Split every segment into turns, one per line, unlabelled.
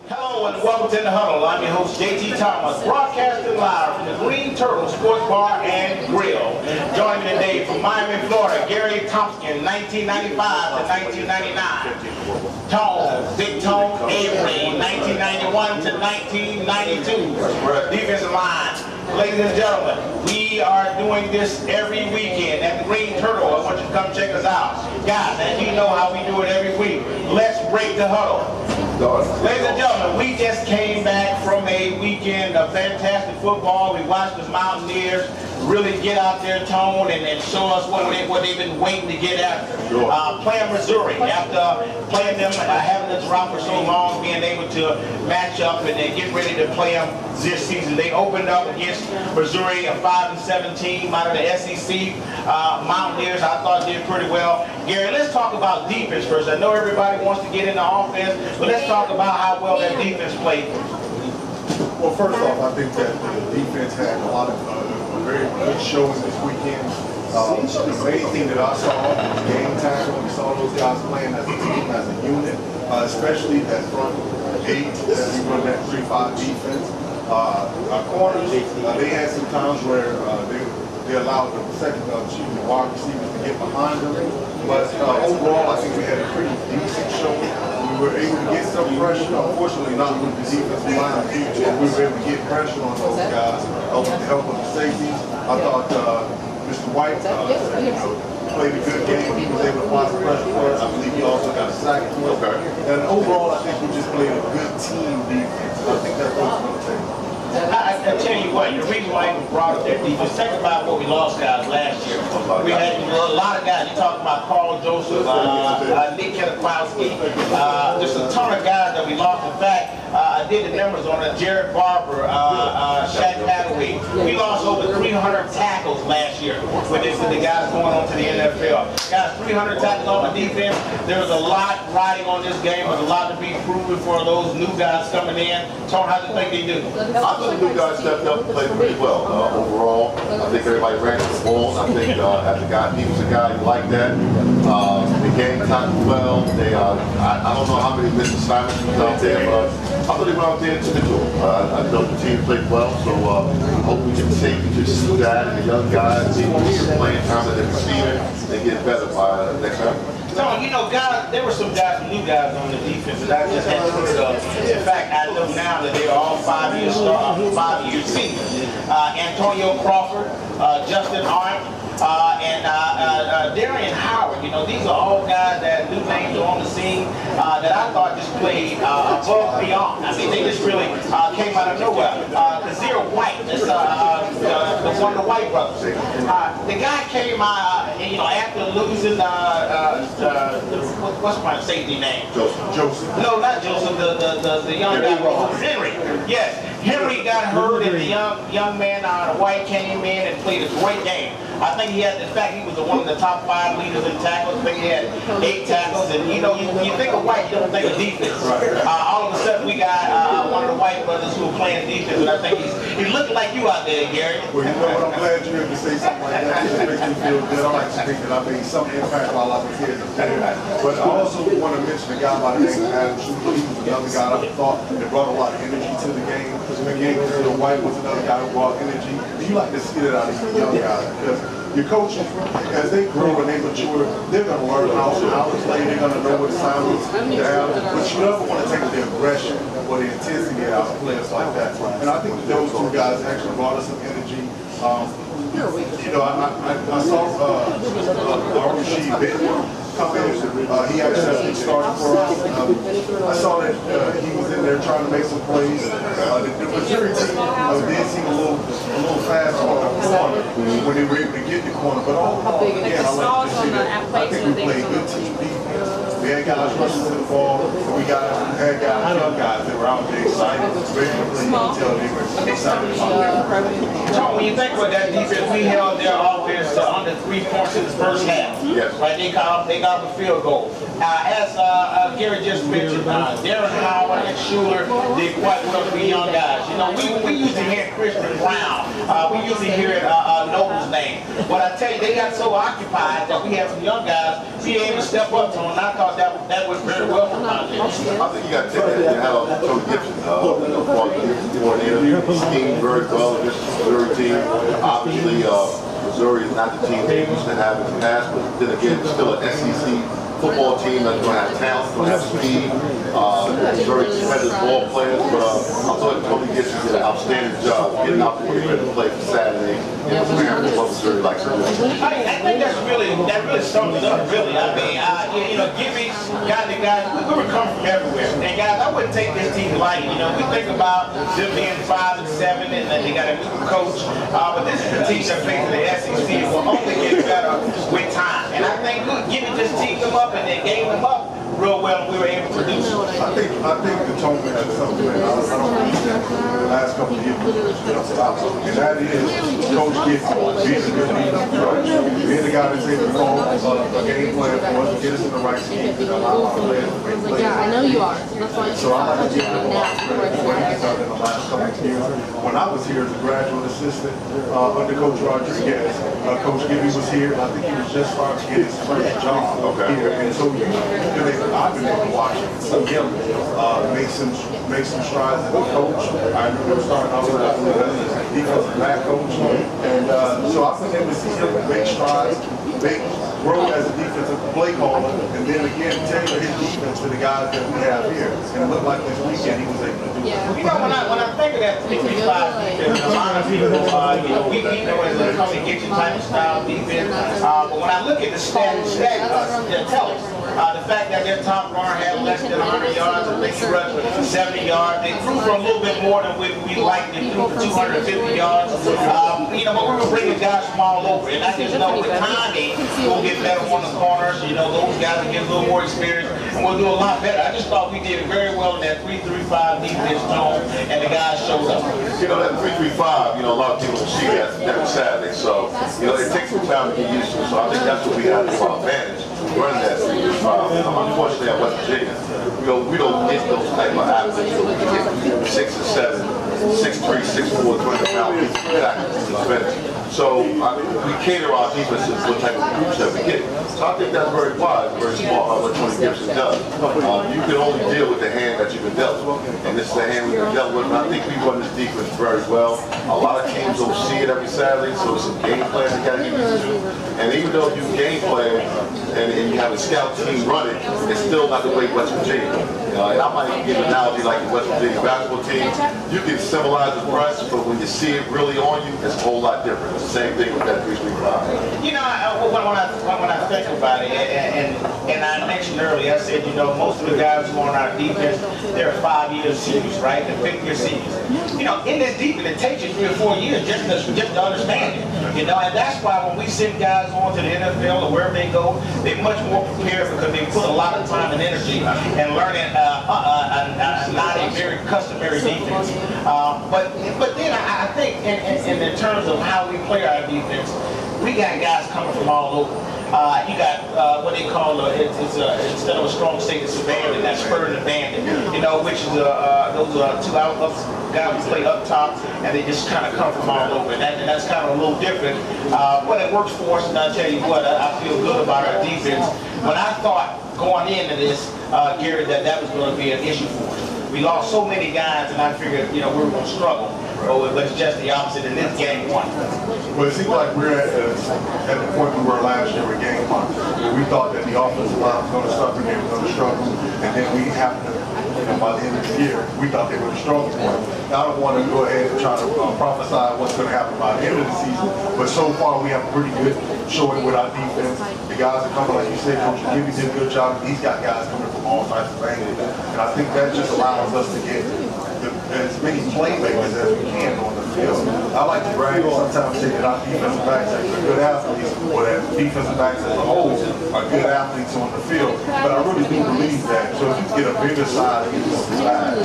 Hello and welcome to the Huddle. I'm your host, JT Thomas, broadcasting live from the Green Turtle Sports Bar and Grill. Joining me today from Miami, Florida, Gary Thompkins, 1995 to 1999. Tone, Big Tone Avery, 1991 to 1992. Defensive line. Ladies and gentlemen, we are doing this every weekend at the Green Turtle. I want you to come check us out. Guys, and you know how we do it every week. Let's break the huddle. Ladies and gentlemen, we just came back from a weekend of fantastic football. We watched the Mountaineers really get out their tone and show us what they've been waiting to get after. Playing Missouri, after playing them, having us around for so long, being able to match up and then get ready to play them this season. They opened up against Missouri, a 5-7 team out of the SEC. Mountaineers, I thought, did pretty well. Gary, let's talk about defense first. I know everybody wants to get into offense, but let's talk about how well that defense played.
Well, first off, I think that the defense had a lot of very good showing this weekend. The main thing that I saw was game time when we saw those guys playing as a team, as a unit, especially that front eight that we run that 3-5 defense. Our corners, they had some times where they allowed the wide receivers to get behind them. But overall, I think we had a pretty decent showing. We were able to get some pressure, unfortunately not with the defensive line. We were able to get pressure on those guys with the help of the safeties. I thought Mr. White played a good game. He was able to apply some pressure for us. I believe he also got a sack. And overall, I think we just played a good team defense. I think that's what it's going to take.
I tell you what, the reason why I brought up that defense, think about what we lost guys last year. We had a lot of guys. You talked about Carl Joseph, Nick Kedekowski, just a ton of guys that we lost. In fact, I did the numbers on it. Jared Barber, Shaq Hadaway. We lost over 300 tackles last year with the guys going on to the NFL. Guys, 300 tackles on the defense. There was a lot riding on this game. There was a lot to be proven for those new guys coming in. Tone, how do you think they do?
I think the new guys stepped up and played pretty well. Overall, I think everybody ran the ball. I think as a guy, he was a guy who liked that. The game tackled well. They, I don't know how many missed assignments was out there, but I thought they went out there and took it to them. I know the team played well, so I hope we can take just that and the young guys, people playing time that they're receiving, and get better by next time.
So, you know, guys, there were some guys, new guys on the defense that I just had to look up. In fact, I know now that they are all 5-year seniors. Antonio Crawford, Justin Arndt, and Darian Howard. You know, these are all guys that new names are on the scene that I thought just played above beyond. I mean, they just really came out of nowhere. Kazir White, that's one of the White brothers. The guy came, you know, after losing what's my safety name?
Joseph.
No, not Joseph. The young guy, Henry. Yes, Henry got hurt, and the young man White came in and played a great game. I think he had, in fact, he was one of the top 5 leaders in tackles. I think he had 8 tackles, and you know, you think of White, you don't think of defense. All of a sudden, we got one of the White brothers who are playing defense, and I think he's looking like you out there, Gary.
Well, you know what? I'm glad you're able to say something like that. It makes me feel good. I like to think that I made some impact while I was here as a player. But I also want to mention a guy by the name of Adam Schuler. He was another guy I thought that brought a lot of energy to the game. Again, White was another guy who brought energy. You like to see that out of these young guys because your coaches, as they grow and they mature, they're going to learn how to play. They're going to know what assignments to have. But you never want to take the aggression or the intensity out of players like that. And I think that those two guys actually brought us some energy. You know, I saw Rashid Benton come in. He actually started for us. I saw that he was in there trying to make some plays. The Missouri team did seem a little fast on the corner when they were able to get the corner. But overall, again, I like to see that. I think we played good team defense. We had guys rushing to the ball. We had guys, young guys that were out there excited, ready to play. You can tell they were excited about it.
Tom, when you think about that defense, we held their offense to under the 3 points in the first half.
Yes.
Right, they got up a field goal. As Gary just mentioned, Darren Howard and Schuler did quite well to be young guys. You know, we usually hear Christian Brown. We usually hear Noble's name. But I tell you, they got so occupied that we had some young guys be able to step up to them, and I thought that was very well for Mountaineer.
I think you got to take that into account. Tony Richardson, schemed very well against the Missouri team. Obviously, Missouri is not the team they used to have in the past, but then again, it's still an SEC football team that's going to have talent, going to have speed, very competitive ball players. But I thought Tony Richardson did an outstanding job getting out there ready to play for Saturday and preparing for what Missouri likes to do.
I think that really sums it up, really. I mean, you know, Gibby, guys, we were coming from everywhere. And guys, I wouldn't take this team light. You know, we think about them being 5 and 7, and they got a new coach. But this is the team that plays in the SEC and will only get better with time. And I think Gibby just teamed them up and they gave them up real well, and we were able to produce.
I think the tone has something that I don't think in the last couple of years been stopped. And that is Coach Gibby being a good leader, being the guy that's able to call a game plan for us to get us in the right scheme and allow our players to make plays.
Yeah, I know you are. That's why
So I like to give him a lot of credit for what he's done in the last couple of years. When I was here as a graduate assistant under Coach Rodriguez, Coach Gibby was here, and I think he was just starting to get his first job here. And so I've been able to watch him make some strides as a coach. I remember starting off as a defensive back coach, and so I've been able to see him make strides, grow as a defensive play caller, and then again tailor his defense to the guys that we have here. And it looked like this weekend he was able to do it.
You know, when I think of that 3-5 defense, a lot of people, you know, we know it's a come and get you type of style defense. But when I look at the stats that tell us, the fact that their top runner had less than 100 yards, I think he rushed for 70 yards. They threw for a little bit more than we liked. They threw for 250 yards. You know, but we were bringing guys from all over. And I just know with timing, we'll get better on the corners. You know, those guys will get a little more experience, and we'll do a lot better. I just thought we did very well in that 3-3-5 defense zone, and the guys showed up.
You know, that 3-3-5, you know, a lot of people don't see that every Saturday. So, you know, it takes some time to get used to it. So I think that's what we have to our advantage, running that 3-3-5. Unfortunately, at West Virginia, we don't get those type of athletes. We get 6 and 7, 6'3", 6'4", 200-pound people. So we cater our defense to what type of groups that we get. So I think that's very wise, very smart what Tony Richardson does. You can only deal with the hand that you've been dealt with. And this is the hand we've been dealt with. And I think we run this defense very well. A lot of teams don't see it every Saturday, so it's a game plan they got to get used to. And even though you game plan and you have a scout team run it, it's still not the way West Virginia. And I might give an analogy like the West Virginia basketball team. You can symbolize the press, but when you see it really on you, it's a whole lot different. It's the same thing with that 3-3-5.
You know, when I think about it, and I mentioned earlier, I said, you know, most of the guys who are on our defense, they're 5-year seniors, right? They're 5th-year seniors. You know, in this defense, it takes you 3 or 4 years just to understand it. You know, and that's why when we send guys on to the NFL or wherever they go, they're much more prepared because they put a lot of time and energy and learning not a very customary defense. But then I think in terms of how we play our defense, we got guys coming from all over. You got what they call instead of a strong state, it's abandon, that's spurred and abandon. You know, which is those are 2 guys who play up top, and they just kind of come from all over. And that's kind of a little different. But it works for us, and I tell you what, I feel good about our defense. When I thought going into this, Gary, that was going to be an issue for us. We lost so many guys, and I figured, you know, we were going to struggle. But it's just the opposite in this game 1.
Well, it seems like we're at the point we were last year with game 1. We thought that the offensive line was going to suffer, they were going to struggle, and then we happened to, you know, by the end of the year, we thought they were the strongest one. Now, I don't want to go ahead and try to prophesy what's going to happen by the end of the season, but so far we have a pretty good showing with our defense. The guys are coming, like you said, Coach Gibby did a good job. He's got guys coming from all types of angles, and I think that just allows us to get as many playmakers as we can on the field. I like to brag sometimes say that our defensive backs are good athletes, or that defensive backs as a whole are good athletes on the field. But I really do believe that. So if you get a bigger side defensive back, or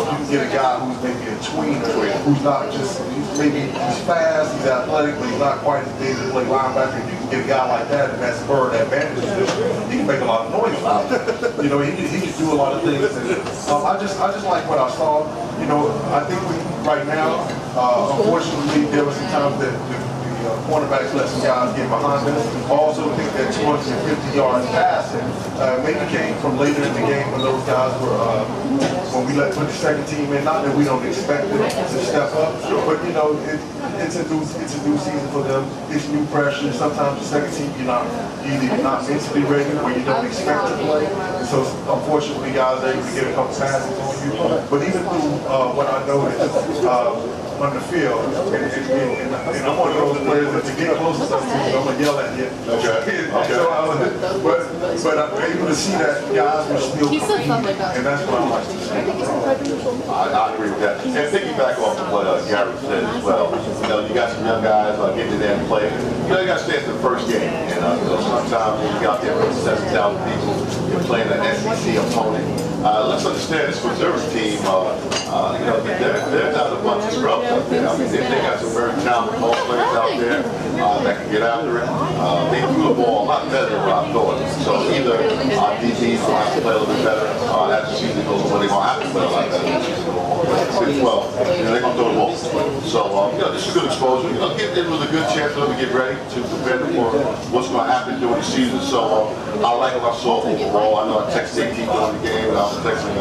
if you can get a guy who's maybe a tweener, who's not just, maybe he's fast, he's athletic, but he's not quite as big to play linebacker. If you can get a guy like that, and that's for that advantage position, he can make a lot of noise out of it. You know, he can do a lot of things. And, I just like what I saw. You know, I think right now, unfortunately, there were some times that the cornerbacks let some guys get behind us. I also think that 250 yards passing maybe came from later in the game when those guys were, when we put the second team in. Not that we don't expect them to step up, but you know, it's a new season for them. It's new pressure. Sometimes the second team you're not mentally ready, or you don't expect to play. And so unfortunately, guys are able to get a couple passes on you. But even through what I noticed on the field, and I'm one of those players that to get close to something, I'm gonna yell at you. Okay. So, but I'm able to see that guys were still competing, and that's what I like to see.
I agree with that. And piggyback off of what Gary said as well. You know, you got some young guys getting in there and playing. You know, you got to stay at the first game. And you know, sometimes when you get out there with 7,000 people, you're playing an SEC opponent. Let's understand this reserve team. You know, they're not a bunch of scrubs out there. I mean, they got some very talented ball players out there that can get after it. They threw the ball a lot better than what I thought. So either our DBs will have to play a little bit better as the season goes on. They're going to have to play a lot better as the season goes on. Well, you know, they're going to throw the ball. So, you know, this is good exposure. You know, it was a good chance for them to get ready to prepare them for what's going to happen during the season. So, I like what I saw overall. I know I texted AT during the game, and I was texting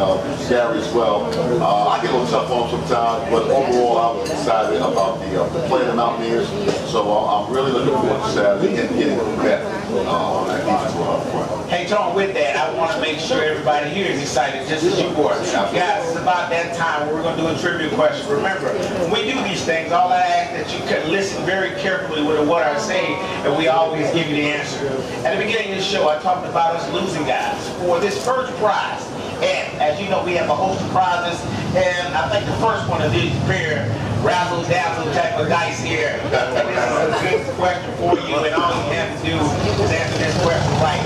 Gary as well. I get a little tough on them sometimes, but overall, I was excited about the play of the Mountaineers. So I'm really looking forward to Saturday and getting better on that defense front.
Hey, Tom, with that, I want to make sure everybody here is excited just as you were. Guys, it's about that time where we're going to do a trivia question. Remember, when we do these things, all I ask that you can listen very carefully with what I say, and we always give you the answer. At the beginning of the show, I talked about us losing guys for this first prize. And as you know, we have a host of prizes, and I think the first one of these pair razzle-dazzle type of dice here. And this is a good question for you, and all you have to do is answer this question right.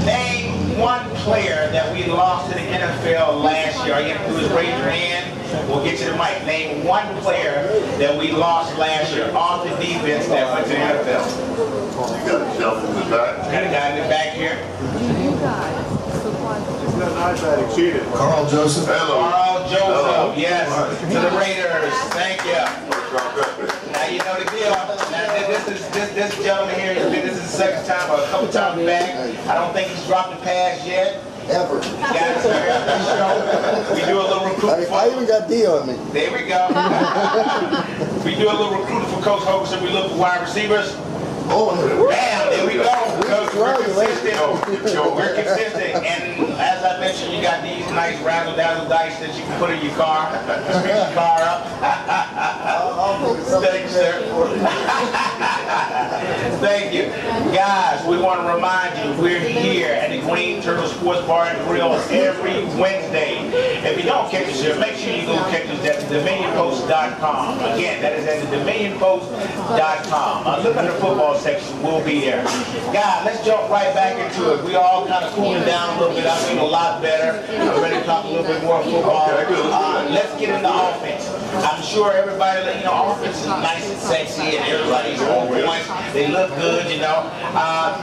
Name one player that we lost to the NFL last year. All you have to do is raise your hand. We'll get you the mic. Name one player that we lost last year off the defense that went to the NFL.
You got a shelf in the back.
Got a guy in the back here.
Carl Joseph.
Hello.
Carl Joseph,
Hello.
yes, to the Raiders. Thank you. Now you know the deal. Now this gentleman here, this is the second time or a couple times back. I don't think he's dropped the pass yet.
Ever.
Guys, we do a little recruiting.
I even got D on me.
There we go. We do a little recruiting for Coach Hogan. We look for wide receivers.
Oh,
Bam, there we go. Coach, we're consistent. We're consistent. And as I mentioned, you got these nice razzle-dazzle dice that you can put in your car. Spin your car up. Thank you, sir. Thank you. Guys, we want to remind you, we're here at the Green Turtle Sports Bar and Grill every Wednesday. If you don't catch us here, make sure you go catch us at thedominionpost.com. Again, that is at thedominionpost.com. Look at the football section. We'll be there. Guys, let's jump right back into it. We all kind of cooling down a little bit. I feel a lot better. I'm ready to talk a little bit more football. Let's get into offense. I'm sure everybody, you know, offense is nice and sexy and everybody's on point. They look good, you know. Our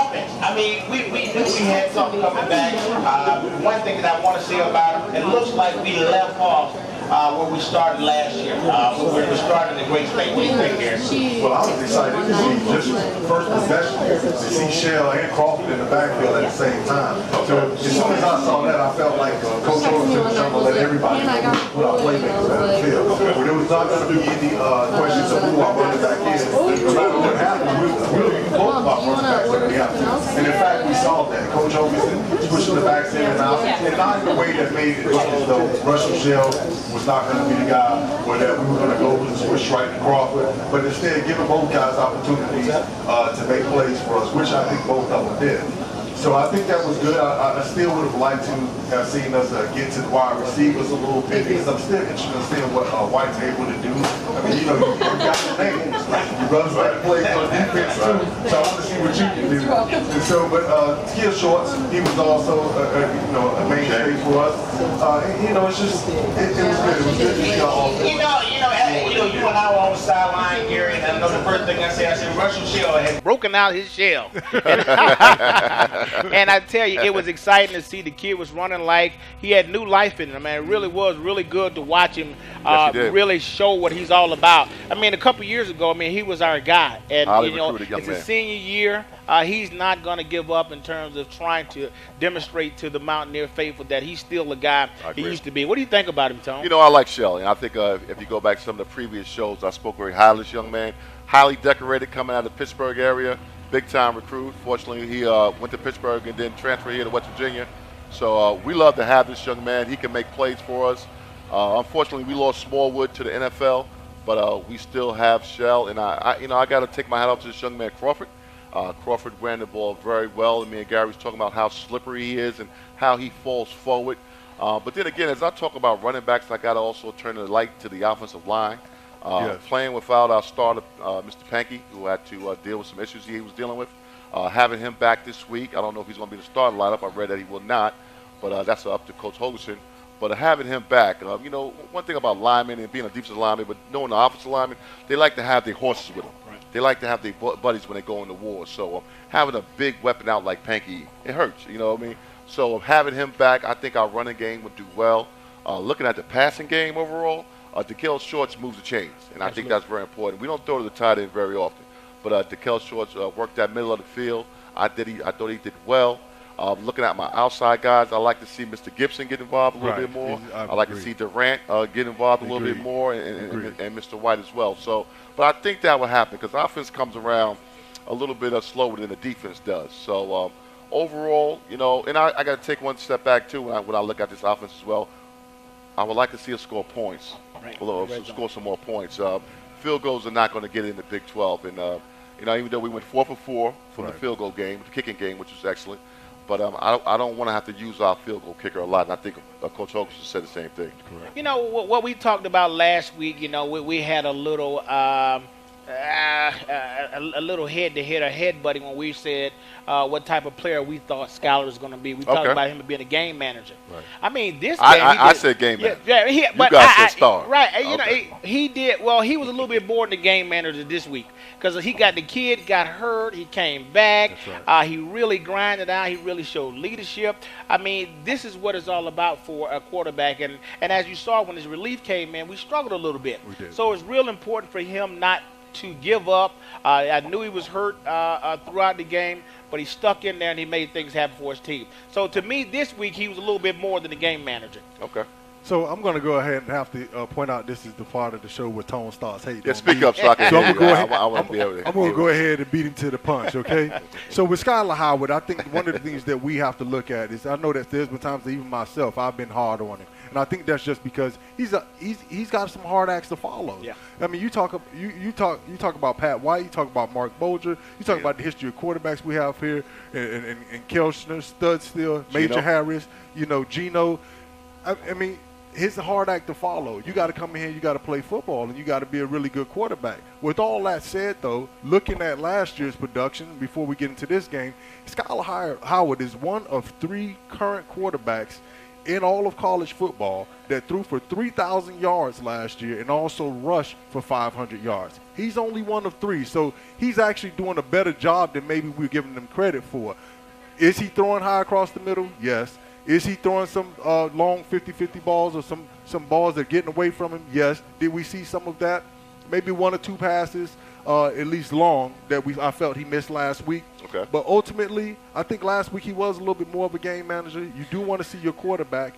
offense, I mean, we knew we had something coming back. One thing that I want to say about it looks like we left off where we started last year. We were starting in a great state. What do you think here?
Well, I was excited to see just first possession to see Shell and Crawford in the backfield at the same time. So as soon as I saw that, I felt like Coach Hogan was trying to let everybody put our playmakers out of the field. But there was not going to be any questions of who our running back is. No matter what happened, we'll be both of our running backs when we have to. And in fact, we saw that. Coach Hogan pushing the backs in and out, and not in a way that made it look as though Russell Shell was not going to be the guy where that we were going to go and switch right to Crawford, but instead giving both guys opportunities to make plays for us, which I think both of them did. So I think that was good. I still would have liked to have seen us get to the wide receivers a little bit because I'm still interested in seeing what White's able to do. I mean, you know, you got the name. You run back plays on defense too. So I want to see what you can do. And so, but Skill Shorts, he was also a mainstay for us. You know, it's just it was good. It was good to see our offense.
You and I were on the sideline, Gary, and I know the first thing I said, Russell Shell has broken out his shell. And I tell you, it was exciting to see the kid was running like he had new life in him. Man, it really was really good to watch him really show what he's all about. I mean, a couple years ago, he was our guy. And, it's his senior year. He's not going to give up in terms of trying to demonstrate to the Mountaineer faithful that he's still the guy he used to be. What do you think about him, Tom?
You know, I like Shell, and I think if you go back to some of the previous shows, I spoke very highly of this young man. Highly decorated, coming out of the Pittsburgh area, big-time recruit. Fortunately, he went to Pittsburgh and then transferred here to West Virginia. So we love to have this young man. He can make plays for us. Unfortunately, we lost Smallwood to the NFL, but we still have Shell, and I got to take my hat off to this young man, Crawford. Crawford ran the ball very well, and me and Gary was talking about how slippery he is and how he falls forward. But then again, as I talk about running backs, I got to also turn the light to the offensive line. Playing without our starter, Mr. Pankey, who had to deal with some issues he was dealing with. Having him back this week, I don't know if he's going to be the starting lineup. I read that he will not, but that's up to Coach Hogerson. But having him back, one thing about linemen and being a defensive lineman, but knowing the offensive lineman, they like to have their horses with them. Right. They like to have their buddies when they go into war. So having a big weapon out like Pankey, it hurts, you know what I mean? So having him back, I think our running game would do well. Looking at the passing game overall, DeKel Shorts moves the chains, and I think that's very important. We don't throw to the tight end very often, but DeKel Shorts worked that middle of the field. I thought he did well. Looking at my outside guys, I like to see Mr. Gibson get involved a little bit more. I like to see Durant get involved a little bit more, and Mr. White as well. So, but I think that will happen because offense comes around a little bit slower than the defense does. So overall, and I got to take one step back too when I look at this offense as well. I would like to see us score points, score some more points. Field goals are not going to get in the Big 12, and even though we went 4 for 4 from the field goal game, the kicking game, which was excellent. But I don't want to have to use our field goal kicker a lot, and I think Coach Hogerson said the same thing.
Correct. What we talked about last week, we had a little head-to-head or head-butting when we said what type of player we thought Skyler was going to be. We talked about him being a game manager. Right. I mean, this game
I said game manager. You guys said star.
Right. He did. Well, he was a little bit more than the game manager this week because the kid got hurt. He came back. Right. He really grinded out. He really showed leadership. I mean, this is what it's all about for a quarterback. And as you saw when his relief came in, we struggled a little bit.
We did.
So it's real important for him not to give up. I knew he was hurt throughout the game, but he stuck in there and he made things happen for his team. So to me, this week he was a little bit more than the game manager.
Okay.
So I'm going to go ahead and have to point out this is the part of the show where Tone starts hating.
Yeah, speak up so I can hear you.
I'm going to go ahead and beat him to the punch, okay? So with Skyler Howard, I think one of the things that we have to look at is I know that there's been times that even myself, I've been hard on him. And I think that's just because he's got some hard acts to follow. Yeah. I mean, you talk about Pat White, you talk about Mark Bolger, you talk about the history of quarterbacks we have here, and Kelchner, Studstill, Major Harris, Gino. I mean, it's a hard act to follow. You got to come in here, you got to play football, and you got to be a really good quarterback. With all that said, though, looking at last year's production before we get into this game, Skyler Howard is one of 3 current quarterbacks in all of college football that threw for 3,000 yards last year and also rushed for 500 yards. He's only one of 3, so he's actually doing a better job than maybe we're giving him credit for. Is he throwing high across the middle? Yes. Is he throwing some long 50-50 balls or some balls that are getting away from him? Yes. Did we see some of that? Maybe 1 or 2 passes, at least long, that I felt he missed last week.
Okay.
But ultimately, I think last week he was a little bit more of a game manager. You do want to see your quarterback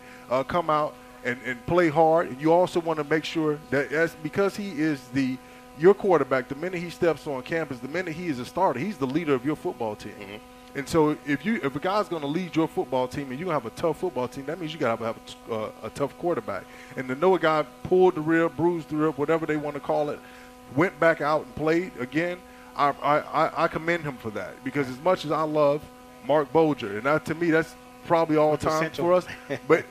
come out and play hard, and you also want to make sure that because he is your quarterback, the minute he steps on campus, the minute he is a starter, he's the leader of your football team. Mm-hmm. And so if a guy's going to lead your football team and you're going to have a tough football team, that means you got to have a tough quarterback. And to know a guy pulled the rib, bruised the rib, whatever they want to call it, went back out and played again, I commend him for that. Because as much as I love Mark Bolger. And that, to me, that's probably all time
essential.
for us. But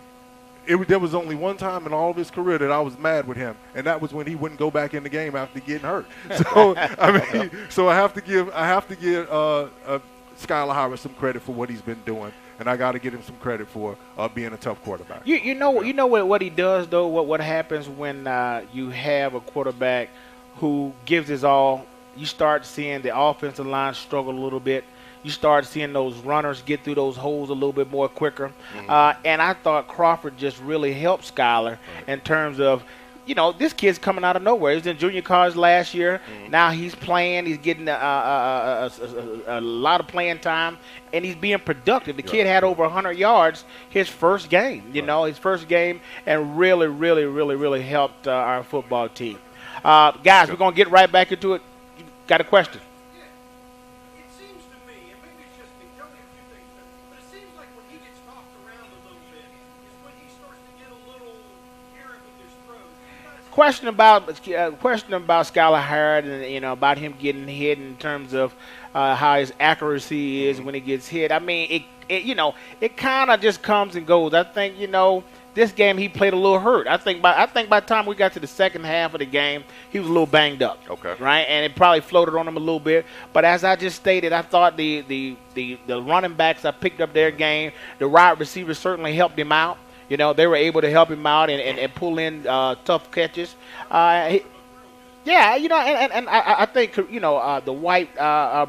there was only one time in all of his career that I was mad with him, and that was when he wouldn't go back in the game after getting hurt. So I have to give Skylar Howard some credit for what he's been doing, and I got to give him some credit for being a tough quarterback.
You know what he does though. What happens when you have a quarterback who gives his all? You start seeing the offensive line struggle a little bit. You start seeing those runners get through those holes a little bit more quicker. Mm-hmm. And I thought Crawford just really helped Skylar in terms of, this kid's coming out of nowhere. He was in junior college last year. Mm-hmm. Now he's playing. He's getting a lot of playing time, and he's being productive. The kid had over 100 yards his first game, his first game, and really, really, really, really helped our football team. Guys, we're going to get right back into it. You got a question? Question about Skylar Howard and about him getting hit in terms of how his accuracy is when he gets hit. I mean, it kind of just comes and goes. I think this game he played a little hurt. I think by the time we got to the second half of the game, he was a little banged up. Okay. Right, and it probably floated on him a little bit. But as I just stated, I thought the running backs I picked up their game. The wide receivers certainly helped him out. They were able to help him out and pull in tough catches. I think the White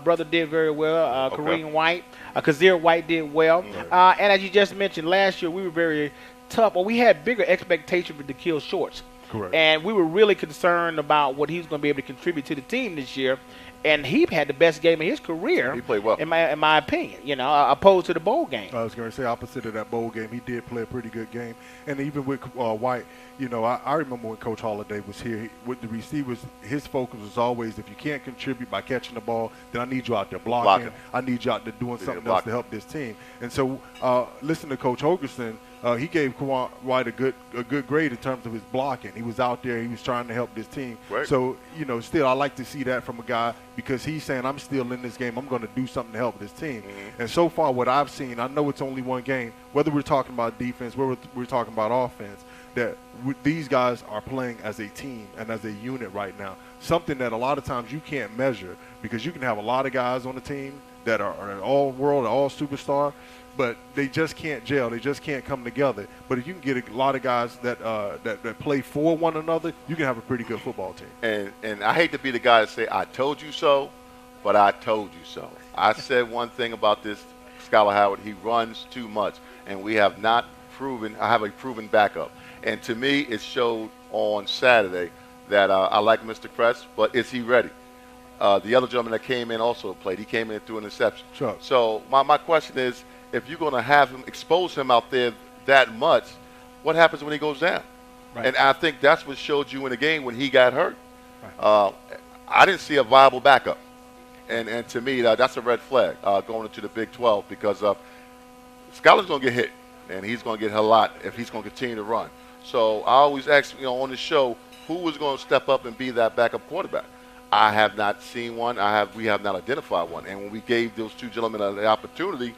brother did very well. Kareem White, Kazir White did well. And as you just mentioned, last year we were very tough. Well, we had bigger expectations for Da'Keil Shorts. Correct. And we were really concerned about what he was going to be able to contribute to the team this year. And he had the best game of his career. He played well, in my opinion. Opposed to the bowl game.
I was going to say opposite of that bowl game, he did play a pretty good game. And even with White, I remember when Coach Holliday was here with the receivers. His focus was always, if you can't contribute by catching the ball, then I need you out there blocking. I need you out there doing something else to help this team. And so, listen to Coach Hogerson. He gave Kawan White a good grade in terms of his blocking. He was out there. He was trying to help this team. Right. So, still I like to see that from a guy because he's saying, I'm still in this game. I'm going to do something to help this team. Mm-hmm. And so far what I've seen, I know it's only one game, whether we're talking about defense, whether we're talking about offense, that these guys are playing as a team and as a unit right now, something that a lot of times you can't measure because you can have a lot of guys on the team that are all world, all superstar, but they just can't gel. They just can't come together. But if you can get a lot of guys that play for one another, you can have a pretty good football team.
And I hate to be the guy to say, I told you so, but I told you so. I said one thing about this Skylar Howard. He runs too much, and we have not proven – I have a proven backup. And to me, it showed on Saturday that I like Mr. Kress, but is he ready? The other gentleman that came in also played. He came in through an interception. Sure. So my question is, if you're going to have him expose him out there that much, what happens when he goes down? Right. And I think that's what showed you in the game when he got hurt. Right. I didn't see a viable backup. And to me, that's a red flag going into the Big 12 because Skylar's going to get hit, and he's going to get a lot if he's going to continue to run. So I always ask, on the show, who was going to step up and be that backup quarterback? I have not seen one. We have not identified one. And when we gave those two gentlemen the opportunity,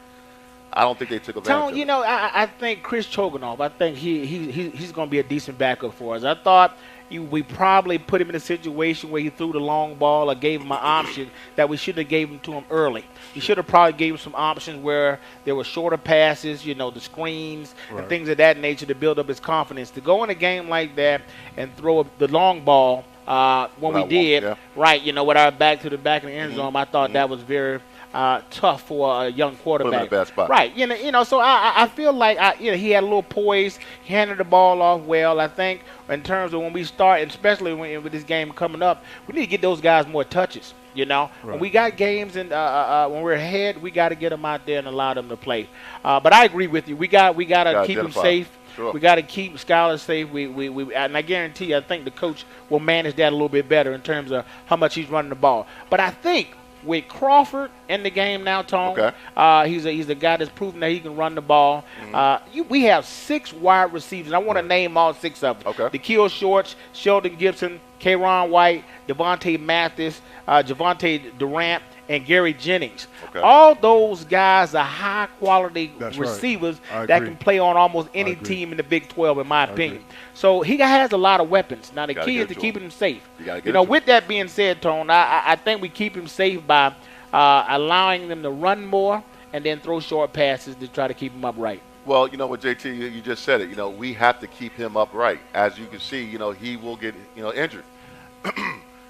I don't think they took advantage of it.
I think Chris Choganoff, I think he's going to be a decent backup for us. I thought we probably put him in a situation where he threw the long ball or gave him an option that we should have gave him to him early. We should have probably gave him some options where there were shorter passes, the screens and things of that nature to build up his confidence. To go in a game like that and throw the long ball when we did, with our back to the back of the end zone, I thought that was very tough for a young quarterback.
Put him in a bad spot.
Right. So I feel like he had a little poise. He handled the ball off well. I think in terms of when we start, and especially with this game coming up, we need to get those guys more touches. When we got games and when we're ahead, we got to get them out there and allow them to play. But I agree with you. We got to keep them safe. Sure. We got to keep Skylar safe. And I guarantee you, I think the coach will manage that a little bit better in terms of how much he's running the ball. But I think with Crawford in the game now, Tom, he's a guy that's proven that he can run the ball. We have 6 wide receivers. I want to name all 6 of them. Da'Keil Shorts, Sheldon Gibson, K'Ron White, Devontae Mathis, Javonte Durant, and Gary Jennings.
Okay.
All those guys are high-quality
That's
receivers
right. I
that
agree.
can play on almost any
agree.
team in the Big 12, in my opinion.
agree.
So he has a lot of weapons. Now, the
Gotta
key
get
is to
it to
keep
him.
him safe.
You gotta get
You
it
know,
to
with that being said, Tone, I think we keep him safe by allowing them to run more and then throw short passes to try to keep him upright.
Well, you know what, JT, you just said it. You know, we have to keep him upright. As you can see, you know, he will get, injured.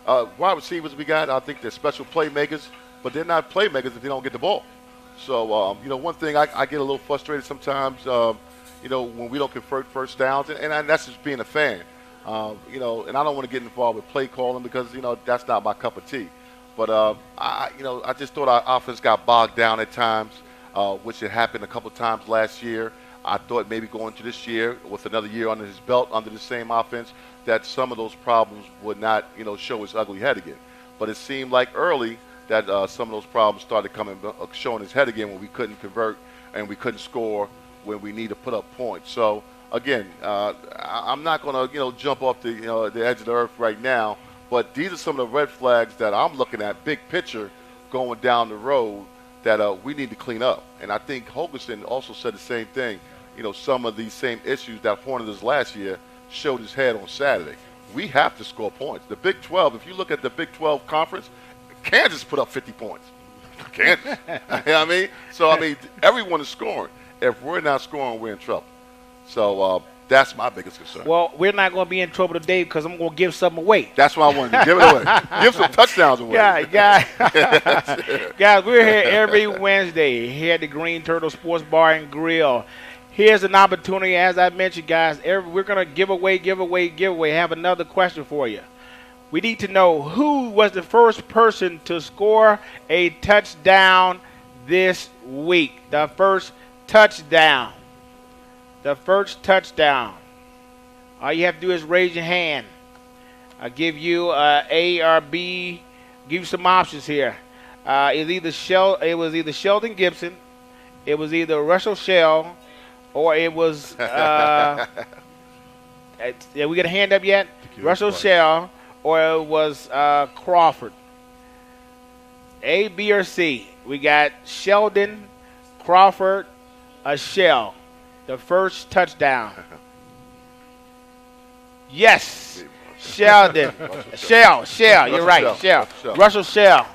Wide receivers we got, I think they're special playmakers, but they're not playmakers if they don't get the ball. So, one thing I get a little frustrated sometimes, when we don't convert first downs, and that's just being a fan. And I don't want to get involved with play calling because, that's not my cup of tea. But, I just thought our offense got bogged down at times, which had happened a couple times last year. I thought maybe going to this year with another year under his belt, under the same offense, that some of those problems would not, show its ugly head again. But it seemed like early that some of those problems started showing its head again when we couldn't convert and we couldn't score when we need to put up points. So again, I'm not going to jump off the the edge of the earth right now, but these are some of the red flags that I'm looking at, big picture, going down the road that we need to clean up. And I think Hogerson also said the same thing. Some of these same issues that haunted us last year showed his head on Saturday. We have to score points. The Big 12, if you look at the Big 12 conference, Kansas put up 50 points. Kansas. You know what I mean? So, everyone is scoring. If we're not scoring, we're in trouble. So, that's my biggest concern.
Well, we're not going to be in trouble today because I'm going to give something away.
That's why I wanted to give it away. Give some touchdowns away.
Guys, we're here every Wednesday here at the Green Turtle Sports Bar and Grill. Here's an opportunity, as I mentioned, guys. We're going to give away. Have another question for you. We need to know who was the first person to score a touchdown this week. The first touchdown. All you have to do is raise your hand. I'll give you A or B. Give you some options here. It was either Sheldon Gibson, it was either Russell Shell, or it was. We got a hand up yet? Russell Shell, or it was Crawford. A, B, or C. We got Sheldon, Crawford, or Shell. The first touchdown. Yes. Sheldon. Shell. You're right. Shell. Russell Shell.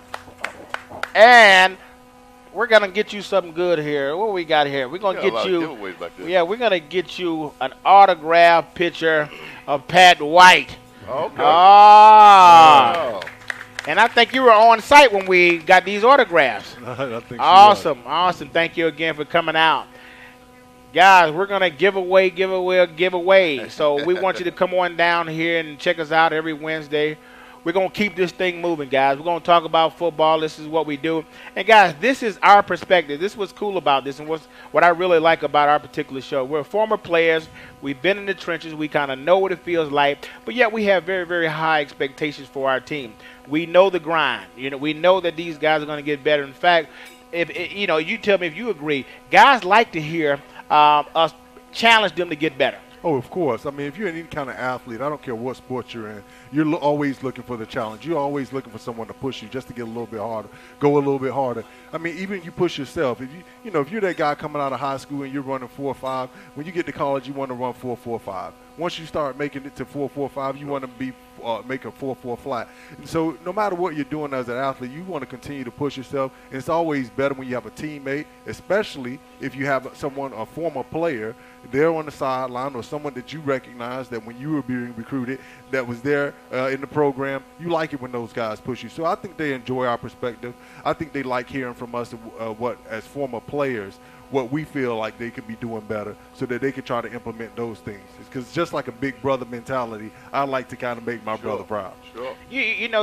And we're going to get you something good here. What we got here? We're going to get you. We're going to get you an autographed picture of Pat White.
Okay.
Oh. And I think you were on site when we got these autographs.
I think
Awesome. Thank you again for coming out. Guys, we're going to give away. So we want you to come on down here and check us out every Wednesday. We're going to keep this thing moving, guys. We're going to talk about football. This is what we do. And, guys, this is our perspective. This is what's cool about this and what I really like about our particular show. We're former players. We've been in the trenches. We kind of know what it feels like. But yet we have very, very high expectations for our team. We know the grind. We know that these guys are going to get better. In fact, if you tell me if you agree, guys like to hear us challenge them to get better.
Oh, of course. If you're any kind of athlete, I don't care what sport you're in, you're always looking for the challenge. You're always looking for someone to push you just to get a little bit harder, go a little bit harder. Even you push yourself. If if you're that guy coming out of high school and you're running 4.5, when you get to college, you want to run 4.45. Once you start making it to 4.45, you want to be make a 4.4 flat. And so no matter what you're doing as an athlete, you want to continue to push yourself. And it's always better when you have a teammate, especially if you have a former player there on the sideline or someone that you recognize that when you were being recruited that was there in the program. You like it when those guys push you. So I think they enjoy our perspective. I think they like hearing from us what, as former players, what we feel like they could be doing better so that they can try to implement those things. Because just like a big brother mentality, I like to kind of make my brother proud.
Sure.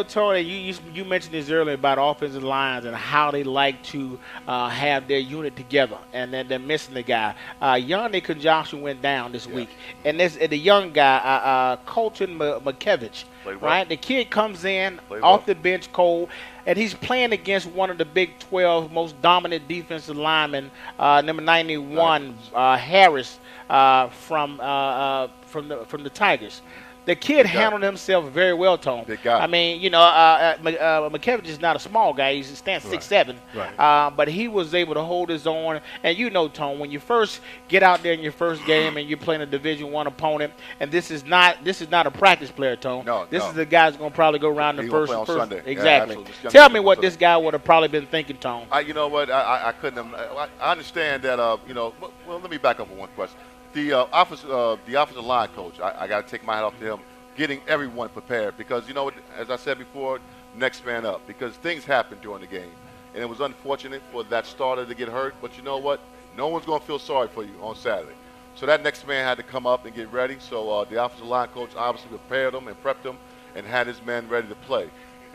Tony, you mentioned this earlier about offensive lines and how they like to have their unit together, and then they're missing the guy. Yannick Conjunction went down this week, and the young guy, Colton McKevich, right? The kid comes in off the bench cold, and he's playing against one of the Big 12 most dominant defensive linemen, number 91, Harris, from the Tigers.
the kid handled himself very well, Tone.
Big guy.
I mean, McKevich is not a small guy. He stands 6'7".
Right.
But he was able to hold his own. And Tone, when you first get out there in your first game and you're playing a Division I opponent, and this is not a practice player, Tone. This is the guy who's going to probably go around the first.
Sunday.
Exactly.
Yeah,
Tell me what this guy would have probably been thinking, Tone.
You know what? I couldn't. I understand that. Well, let me back up on one question. The offensive line coach. I got to take my hat off to him, getting everyone prepared because as I said before, next man up because things happen during the game, and it was unfortunate for that starter to get hurt. But you know what? No one's going to feel sorry for you on Saturday. So that next man had to come up and get ready. So the offensive line coach obviously prepared him and prepped him and had his men ready to play.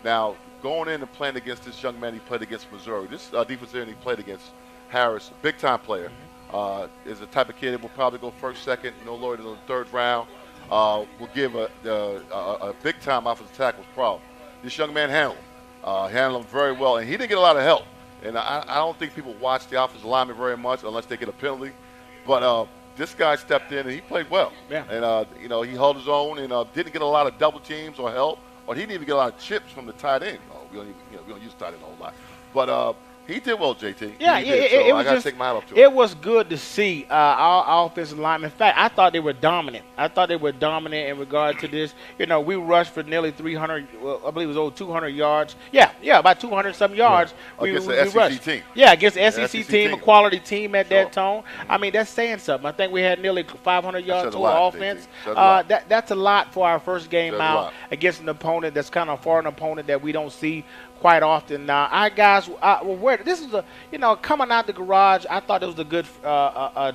Now going in and playing against this young man he played against Missouri. This defensive end he played against Harris, big time player. Is the type of kid that will probably go first, second, no lower than the third round. Will give a big-time offensive tackle's problem. This young man handled him very well, and he didn't get a lot of help. And I don't think people watch the offensive lineman very much unless they get a penalty. But this guy stepped in and he played well.
Yeah.
And he held his own and didn't get a lot of double teams or help, or he didn't even get a lot of chips from the tight end. We don't use tight end a whole lot, but. He did well, JT.
Yeah,
it was I got to take my hat off to him.
It was good to see our offensive linemen. In fact, I thought they were dominant. In regard to this. We rushed for nearly 300, I believe it was over 200 yards. Yeah, about 200-some yards.
Against
we
the SEC
rushed.
team.
Yeah, against the SEC team,
team.
a quality team at that tone. I mean, that's saying something. I think we had nearly 500 yards total offense. That's a lot for our first game out against an opponent that's kind of a foreign opponent that we don't see quite often. Now, our guys, this is coming out the garage. I thought it was a good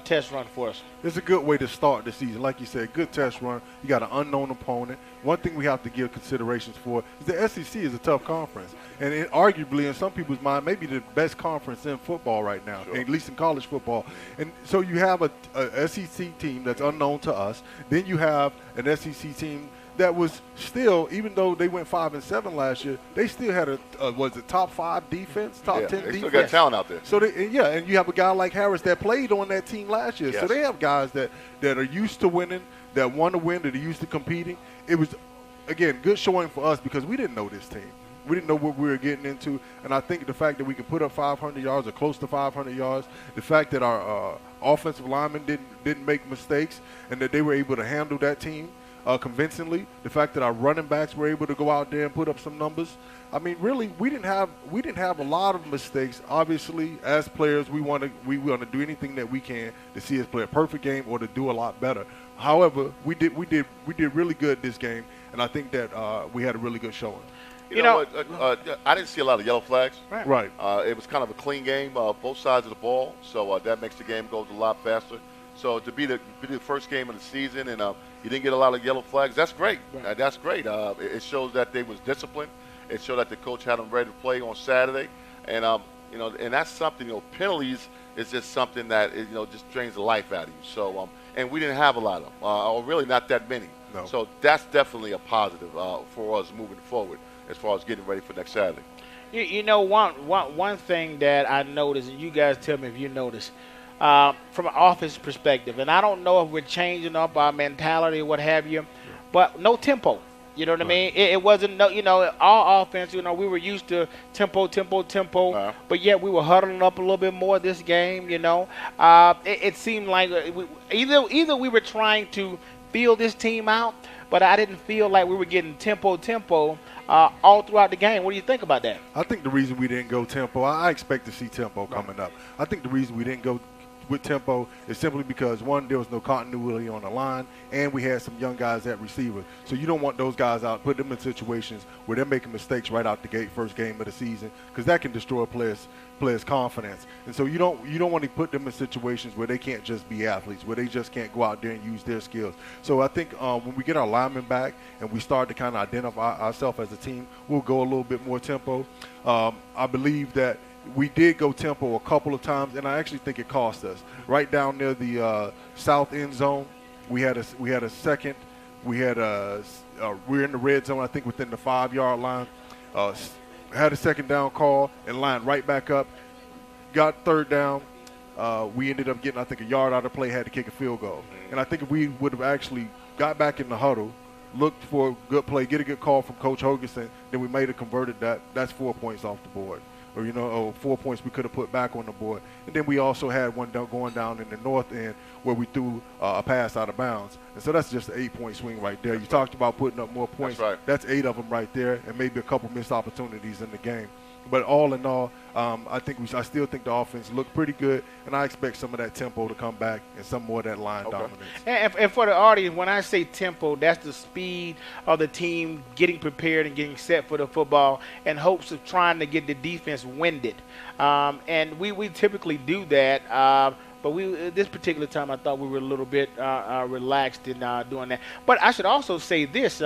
test run for us.
It's a good way to start the season. Like you said, good test run. You got an unknown opponent. One thing we have to give considerations for is the SEC is a tough conference. And arguably, in some people's mind, maybe the best conference in football right now, at least in college football. And so you have a SEC team that's unknown to us. Then you have an SEC team that was still, even though they went 5-7 last year, they still had a top 5 defense, top 10 defense.
They still got talent out there.
So and you have a guy like Harris that played on that team last year. Yes. So they have guys that are used to winning, that want to win, that are used to competing. It was, again, good showing for us because we didn't know this team. We didn't know what we were getting into, and I think the fact that we could put up 500 yards or close to 500 yards, the fact that our offensive linemen didn't make mistakes, and that they were able to handle that team convincingly, the fact that our running backs were able to go out there and put up some numbers. I mean, really, we didn't have a lot of mistakes. Obviously, as players, we want to do anything that we can to see us play a perfect game or to do a lot better. However, we did really good this game, and I think that we had a really good showing.
You know what? I didn't see a lot of yellow flags.
Right.
It was kind of a clean game, both sides of the ball, so that makes the game go a lot faster. So to be the first game of the season and you didn't get a lot of yellow flags, that's great.
Right.
That's great. It shows that they was disciplined. It showed that the coach had them ready to play on Saturday, and and that's something. Penalties is just something that just drains the life out of you. So and we didn't have a lot of them, or really not that many.
No.
So that's definitely a positive for us moving forward as far as getting ready for next Saturday.
One thing that I noticed, and you guys tell me if you notice, from an offense perspective, and I don't know if we're changing up our mentality or what have you, but no tempo. You know what I mean? It wasn't our offense. We were used to tempo, but yet we were huddling up a little bit more this game. It seemed like either we were trying to feel this team out, but I didn't feel like we were getting tempo all throughout the game. What do you think about that?
I think the reason we didn't go tempo, I expect to see tempo coming up. I think the reason we didn't go with tempo is simply because, one, there was no continuity on the line, and we had some young guys at receiver. So you don't want those guys out, put them in situations where they're making mistakes right out the gate, first game of the season, because that can destroy a player's confidence. And so you don't want to put them in situations where they can't just be athletes, where they just can't go out there and use their skills. So I think when we get our linemen back and we start to kind of identify ourselves as a team, we'll go a little bit more tempo. I believe that we did go tempo a couple of times, and I actually think it cost us. Right down near the south end zone, we had a second. We're in the red zone, I think, within the 5-yard line. Had a second down call and lined right back up. Got third down. We ended up getting, I think, a yard out of play, had to kick a field goal. And I think if we would have actually got back in the huddle, looked for a good play, get a good call from Coach Hogerson, then we made a converted that. That's 4 points off the board. Or 4 points we could have put back on the board. And then we also had one going down in the north end where we threw a pass out of bounds. And so that's just an 8-point swing right there. You talked about putting up more points.
That's right.
That's 8 of them right there, and maybe a couple missed opportunities in the game. But all in all, I still think the offense looked pretty good, and I expect some of that tempo to come back and some more of that line dominance.
And for the audience, when I say tempo, that's the speed of the team getting prepared and getting set for the football in hopes of trying to get the defense winded. And we typically do that. But this particular time, I thought we were a little bit relaxed in doing that. But I should also say this.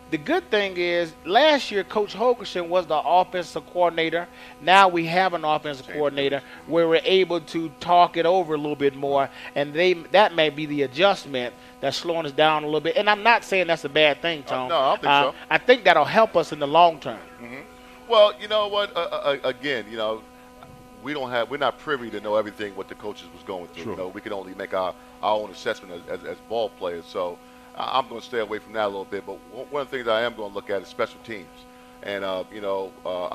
The good thing is last year Coach Hogerson was the offensive coordinator. Now we have an offensive coordinator where we're able to talk it over a little bit more, and that may be the adjustment that's slowing us down a little bit. And I'm not saying that's a bad thing, Tom.
No, I don't think so.
I think that'll help us in the long term.
Mm-hmm. Well, you know what? Again, we're not privy to know everything what the coaches was going through.
Sure.
We can only make our own assessment as ball players. So I'm going to stay away from that a little bit. But one of the things I am going to look at is special teams. And, I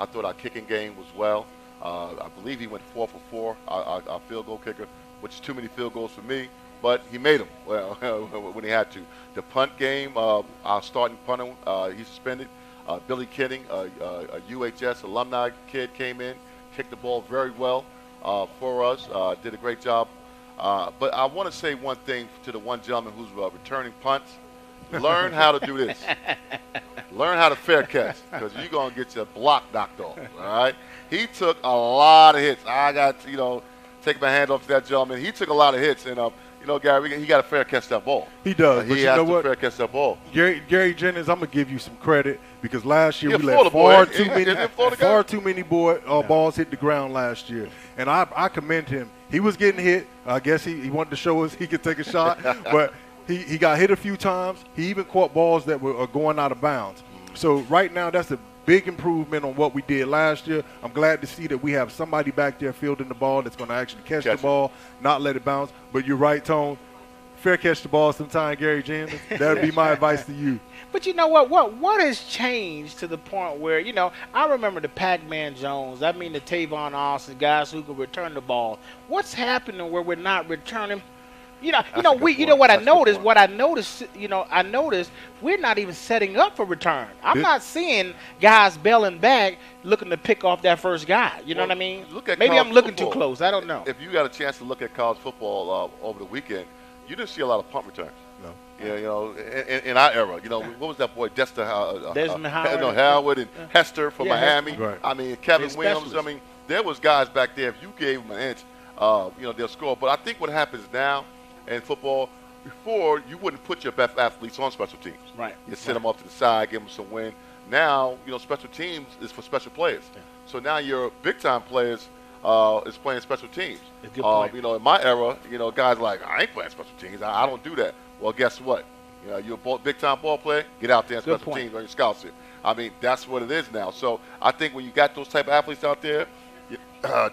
thought our kicking game was well. I believe he went 4 for 4, our field goal kicker, which is too many field goals for me. But he made them when he had to. The punt game, our starting punter, he suspended. Billy Kidding, a UHS alumni kid, came in, kicked the ball very well for us, did a great job. But I want to say one thing to the one gentleman who's returning punts. Learn how to do this. Learn how to fair catch, because you're going to get your block knocked off, all right? He took a lot of hits. I got to, take my hand off that gentleman. He took a lot of hits, and, Gary, he got to fair catch that ball.
He does.
He
but
has
you know
to
what?
fair catch that ball.
Gary Jennings, I'm going to give you some credit, because last year
He a
we let
Florida boy.
far too many balls hit the ground last year. And I commend him. He was getting hit. I guess he wanted to show us he could take a shot, but he got hit a few times. He even caught balls that were going out of bounds. So right now, that's a big improvement on what we did last year. I'm glad to see that we have somebody back there fielding the ball that's going to actually catch the ball, not let it bounce. But you're right, Tone. Fair catch the ball sometime, Gary Jennings. That would be my advice to you.
But you know what has changed to the point where, I remember the Pac-Man Jones, the Tavon Austin, guys who could return the ball. What's happening where we're not returning? What I noticed we're not even setting up for return. I'm not seeing guys bailing back looking to pick off that first guy. You know what I mean? Maybe I'm looking too close. I don't know.
If you got a chance to look at college football over the weekend, you didn't see a lot of punt returns.
No.
In our era, what was that boy, Desmond Howard and Hester from Miami?
Right.
Kevin Williams. There was guys back there. If you gave them an inch, they'll score. But I think what happens now in football, before you wouldn't put your best athletes on special teams.
Right.
You send them off to the side, give them some win. Now, special teams is for special players. Yeah. So now your big time players is playing special teams. In my era, guys like, I ain't playing special teams. I don't do that. Well, guess what? You're a big time ball player. Get out there and special teams on your scholarship. That's what it is now. So I think when you got those type of athletes out there,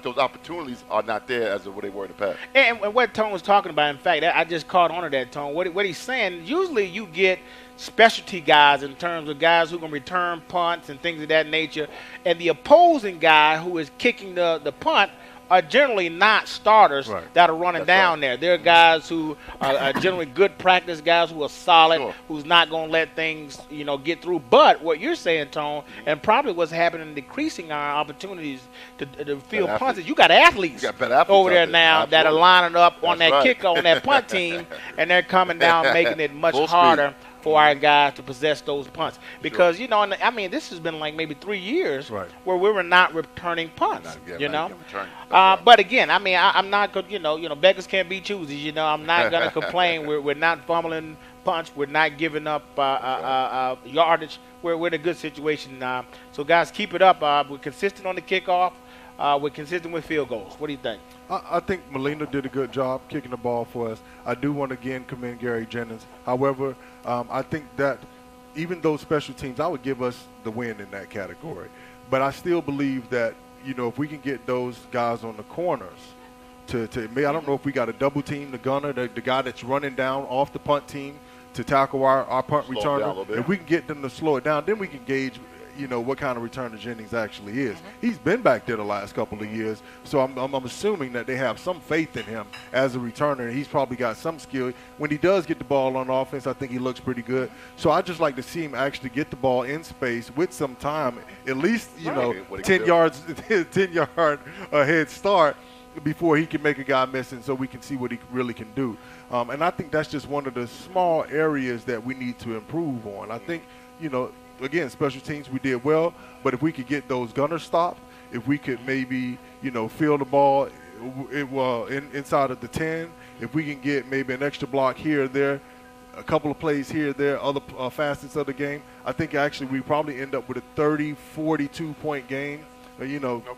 those opportunities are not there as what they were in the past.
And what Tone was talking about, in fact, I just caught on to that, Tone. What he's saying, usually you get specialty guys in terms of guys who can return punts and things of that nature, and the opposing guy who is kicking the punt are generally not starters that are running down there. They're guys who are generally good practice guys who are solid, who's not going to let things, get through. But what you're saying, Tone, and probably what's happening, decreasing our opportunities to field punts, is you got athletes over there now that are lining up on that kick on that punt team, and they're coming down, making it much harder for our guys to possess those punts. Because, this has been like maybe 3 years where we were not returning punts, But again, I'm not going to, beggars can't be choosies, I'm not going to complain. We're not fumbling punts. We're not giving up yardage. We're in a good situation. So, guys, keep it up. We're consistent on the kickoff. We're consistent with field goals. What do you think?
I think Molina did a good job kicking the ball for us. I do want to again commend Gary Jennings. However, I think that even those special teams, I would give us the win in that category. But I still believe that, if we can get those guys on the corners I don't know if we got to double team the gunner, the guy that's running down off the punt team to tackle our punt
Slow it down a
returner.
little bit.
If we can get them to slow it down, then we can gauge, what kind of returner Jennings actually is. He's been back there the last couple of years, so I'm assuming that they have some faith in him as a returner. He's probably got some skill. When he does get the ball on offense, I think he looks pretty good. So I just like to see him actually get the ball in space with some time, at least,
What he
10
can do.
yards, 10-yard head start before he can make a guy missing, so we can see what he really can do. And I think that's just one of the small areas that we need to improve on. I think, again, special teams, we did well, but if we could get those gunners stopped, if we could maybe, field the ball inside of the 10, if we can get maybe an extra block here or there, a couple of plays here or there, other facets of the game, I think actually we probably end up with a 30, 42-point game,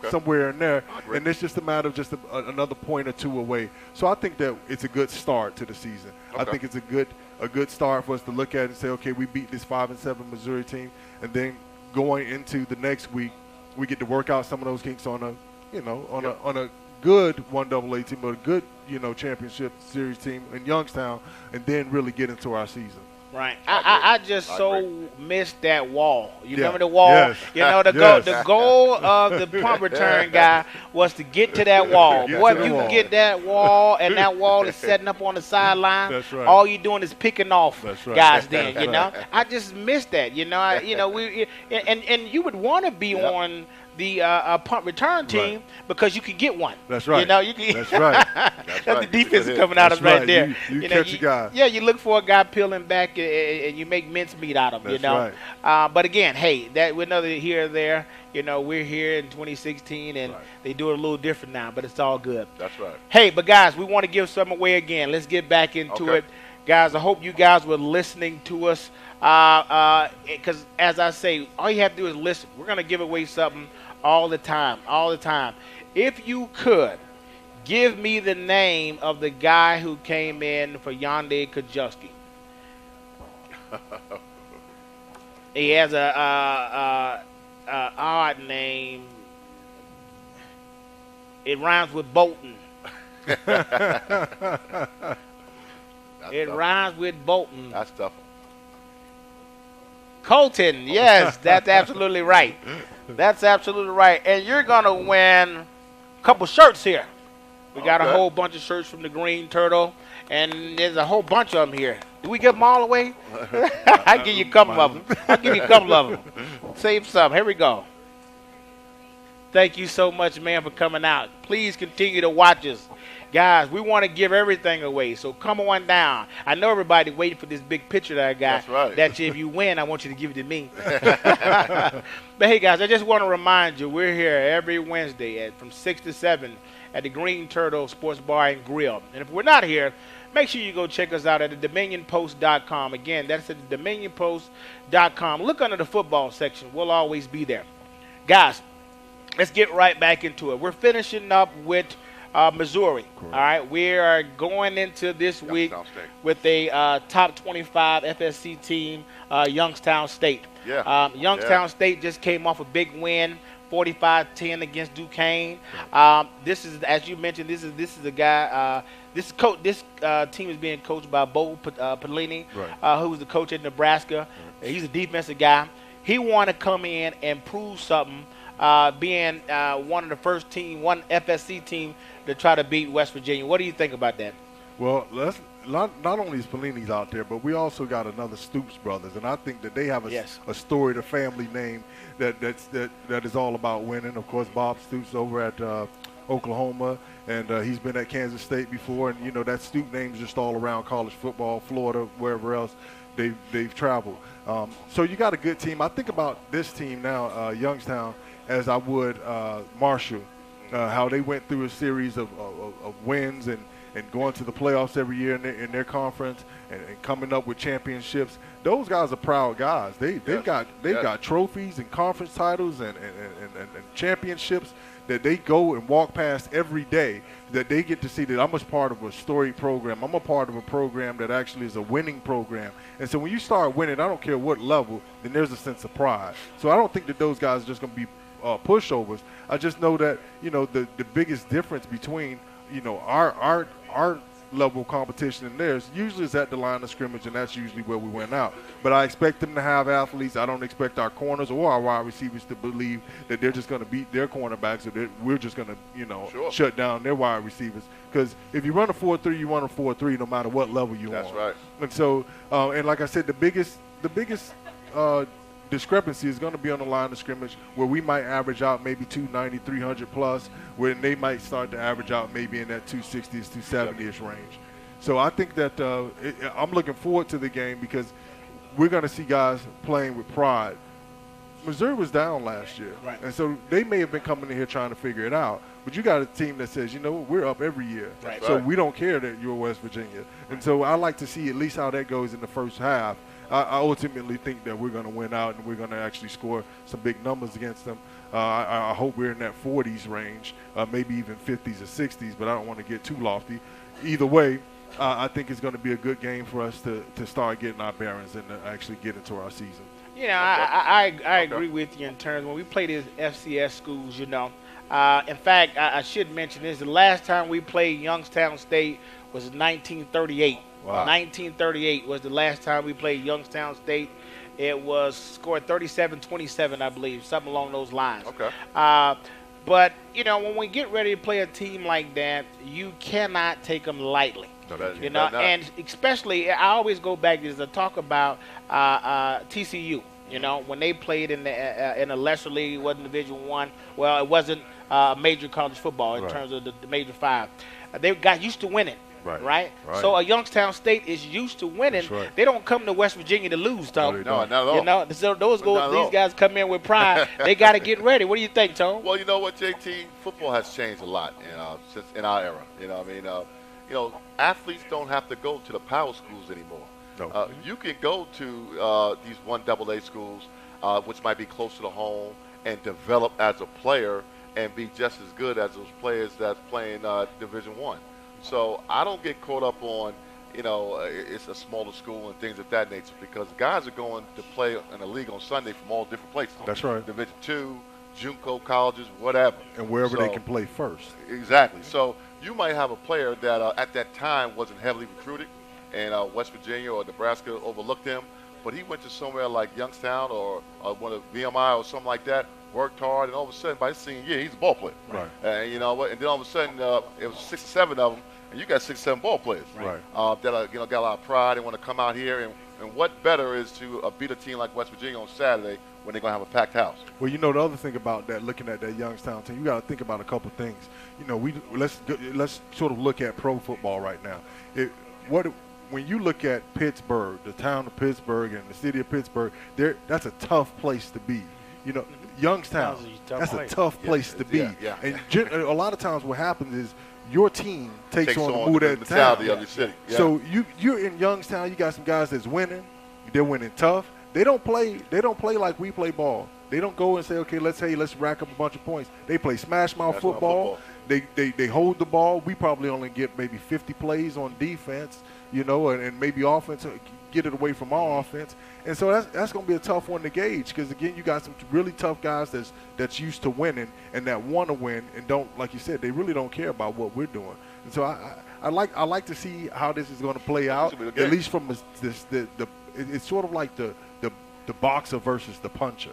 somewhere in there. And it's just a matter of just another point or two away. So I think that it's a good start to the season. I think it's a good start for us to look at and say, okay, we beat this 5-7 Missouri team, and then going into the next week, we get to work out some of those kinks on a good 1AA team, but a good championship series team in Youngstown, and then really get into our season.
Right. I just missed that wall. You remember the wall?
Yes.
The goal of the punt return guy was to get to that wall.
Get
Boy,
to
if
the
you
wall.
can get that wall and that wall is setting up on the sideline,
That's right.
all you're doing is picking off
That's right.
guys then,
That's right.
I just missed that. And you would want to be on the punt return team because you can get one.
That's right.
You can.
That's right.
That's
right.
the defense
That's
coming out
That's
of right
right.
there.
You catch a guy.
Yeah, you look for a guy peeling back and you make mincemeat out of him.
That's right.
But again, hey, that we're another here or there. We're here in 2016 and they do it a little different now, but it's all good.
That's right.
Hey, but guys, we want to give some away again. Let's get back into it. Guys, I hope you guys were listening to us because, as I say, all you have to do is listen. We're going to give away something all the time. If you could, give me the name of the guy who came in for Yonde Kajuski. He has a odd name. It rhymes with Bolton. Rhymes with Bolton.
That's tough.
Colton, yes, that's absolutely right. That's absolutely right. And you're going to win a couple shirts here. We got a whole bunch of shirts from the Green Turtle, and there's a whole bunch of them here. Do we give them all away? I'll give you a couple of them. Save some. Here we go. Thank you so much, man, for coming out. Please continue to watch us. Guys, we want to give everything away, so come on down. I know everybody waiting for this big picture that I got.
That's right.
That if you win, I want you to give it to me. But, hey, guys, I just want to remind you, we're here every Wednesday from 6 to 7 at the Green Turtle Sports Bar and Grill. And if we're not here, make sure you go check us out at the DominionPost.com. Again, that's at the DominionPost.com. Look under the football section. We'll always be there. Guys, let's get right back into it. We're finishing up with Missouri. Correct. All right, we are going into this week with a top 25 FSC team, Youngstown State. Youngstown State just came off a big win, 45-10 against Duquesne. This is, as you mentioned, this is a guy. This team is being coached by Bo Pelini, who was the coach at Nebraska. He's a defensive guy. He wanted to come in and prove something. Being one of the first one FSC team to try to beat West Virginia. What do you think about that?
Well, not only is Pelini's out there, but we also got another Stoops brothers, and I think that they have a storied, a family name that is all about winning. Of course, Bob Stoops over at Oklahoma, and he's been at Kansas State before, and that Stoops name is just all around college football, Florida, wherever else they've traveled. So you got a good team. I think about this team now, Youngstown, as I would Marshall, how they went through a series of wins and going to the playoffs every year in their conference and coming up with championships. Those guys are proud guys. They've got trophies and conference titles and championships that they go and walk past every day, that they get to see that I'm a part of a storied program. I'm a part of a program that actually is a winning program. And so when you start winning, I don't care what level, then there's a sense of pride. So I don't think that those guys are just going to be pushovers. I just know that the biggest difference between our level of competition than theirs, usually it's at the line of scrimmage, and that's usually where we win out. But I expect them to have athletes. I don't expect our corners or our wide receivers to believe that they're just going to beat their cornerbacks, or that we're just going to, shut down their wide receivers. Because if you run a 4-3, you run a 4-3 no matter what level you're on.
That's right.
And so, and like I said, the biggest discrepancy is going to be on the line of scrimmage, where we might average out maybe 290, 300 plus, where they might start to average out maybe in that 260s, 270ish range. So I think that I'm looking forward to the game, because we're going to see guys playing with pride. Missouri was down last year,
right,
and so they may have been coming in here trying to figure it out. But you got a team that says, we're up every year,
right,
so we don't care that you're West Virginia. And so I like to see at least how that goes in the first half. I ultimately think that we're going to win out, and we're going to actually score some big numbers against them. I hope we're in that 40s range, maybe even 50s or 60s, but I don't want to get too lofty. Either way, I think it's going to be a good game for us to start getting our bearings and to actually get into our season.
I agree with you in terms when we play these FCS schools, in fact, I should mention this. The last time we played Youngstown State was 1938.
Wow.
1938 was the last time we played Youngstown State. It was scored 37-27, I believe, something along those lines.
Okay.
But, when we get ready to play a team like that, you cannot take them lightly. And especially, I always go back to talk about TCU. When they played in a lesser league, it wasn't Division I. Well, it wasn't major college football in terms of the Major Five. They got used to winning. Right. So a Youngstown State is used to winning.
Right.
They don't come to West Virginia to lose, Tom.
No, not at all.
So these guys come in with pride. They got to get ready. What do you think, Tom?
Well, you know what, JT? Football has changed a lot, since in our era. Athletes don't have to go to the power schools anymore.
No.
You can go to these 1AA schools, which might be close to the home, and develop as a player and be just as good as those players that's playing Division I. So I don't get caught up on, it's a smaller school and things of that nature, because guys are going to play in a league on Sunday from all different places.
That's right.
Division II, JUCO colleges, whatever.
And wherever they can play first.
Exactly. So you might have a player that at that time wasn't heavily recruited, and West Virginia or Nebraska overlooked him, but he went to somewhere like Youngstown or one of VMI or something like that, worked hard, and all of a sudden by his senior year, he's a ball player.
Right.
And you know what? And then all of a sudden, it was 6 or 7 of them, and you got 6 or 7 ball players.
Right.
That got a lot of pride and want to come out here. And what better is to beat a team like West Virginia on Saturday when they're going to have a packed house?
Well, the other thing about that, looking at that Youngstown team, you got to think about a couple things. Let's sort of look at pro football right now. When you look at Pittsburgh, the town of Pittsburgh and the city of Pittsburgh, that's a tough place to be. Youngstown, that's a tough place to be.
Yeah.
And a lot of times what happens is your team takes on the mood
the
of the town.
of your city. Yeah.
So you're in Youngstown, you got some guys that's winning. They're winning tough. They don't play like we play ball. They don't go and say, okay, let's rack up a bunch of points. They play smash mouth football. They hold the ball. We probably only get maybe 50 plays on defense, and maybe offense, get it away from our offense. And so that's going to be a tough one to gauge, because, again, you got some really tough guys that's used to winning and that want to win and don't, like you said, they really don't care about what we're doing. And so I like to see how this is going to play out, at least from it's sort of like the boxer versus the puncher.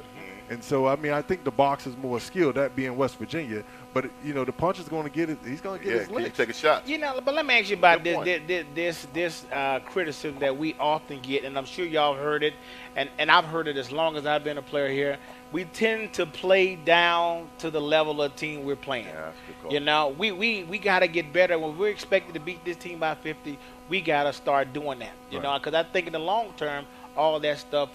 And so, I think the boxer's more skilled, that being West Virginia. But, the puncher's going to get it. He's going to get his licks.
Take a shot.
But let me ask you about this criticism that we often get, and I'm sure y'all heard it, and I've heard it as long as I've been a player here. We tend to play down to the level of team we're playing.
Yeah, that's a good call.
We got to get better. When we're expected to beat this team by 50, we got to start doing that. Because I think in the long term, all that stuff,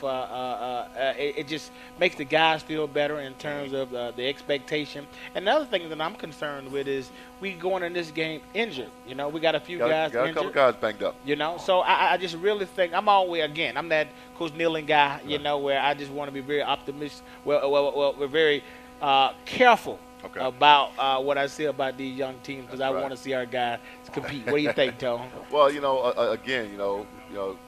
it just makes the guys feel better in terms of the expectation. And the other thing that I'm concerned with is we going in this game injured. We got a few guys
got
injured.
a couple guys banged up.
So I just really think I'm that Coach Nealon guy, where I just want to be very optimistic. Well, we're very careful about what I say about these young teams, because I want to see our guys compete. What do you think, Tom?
Well, again,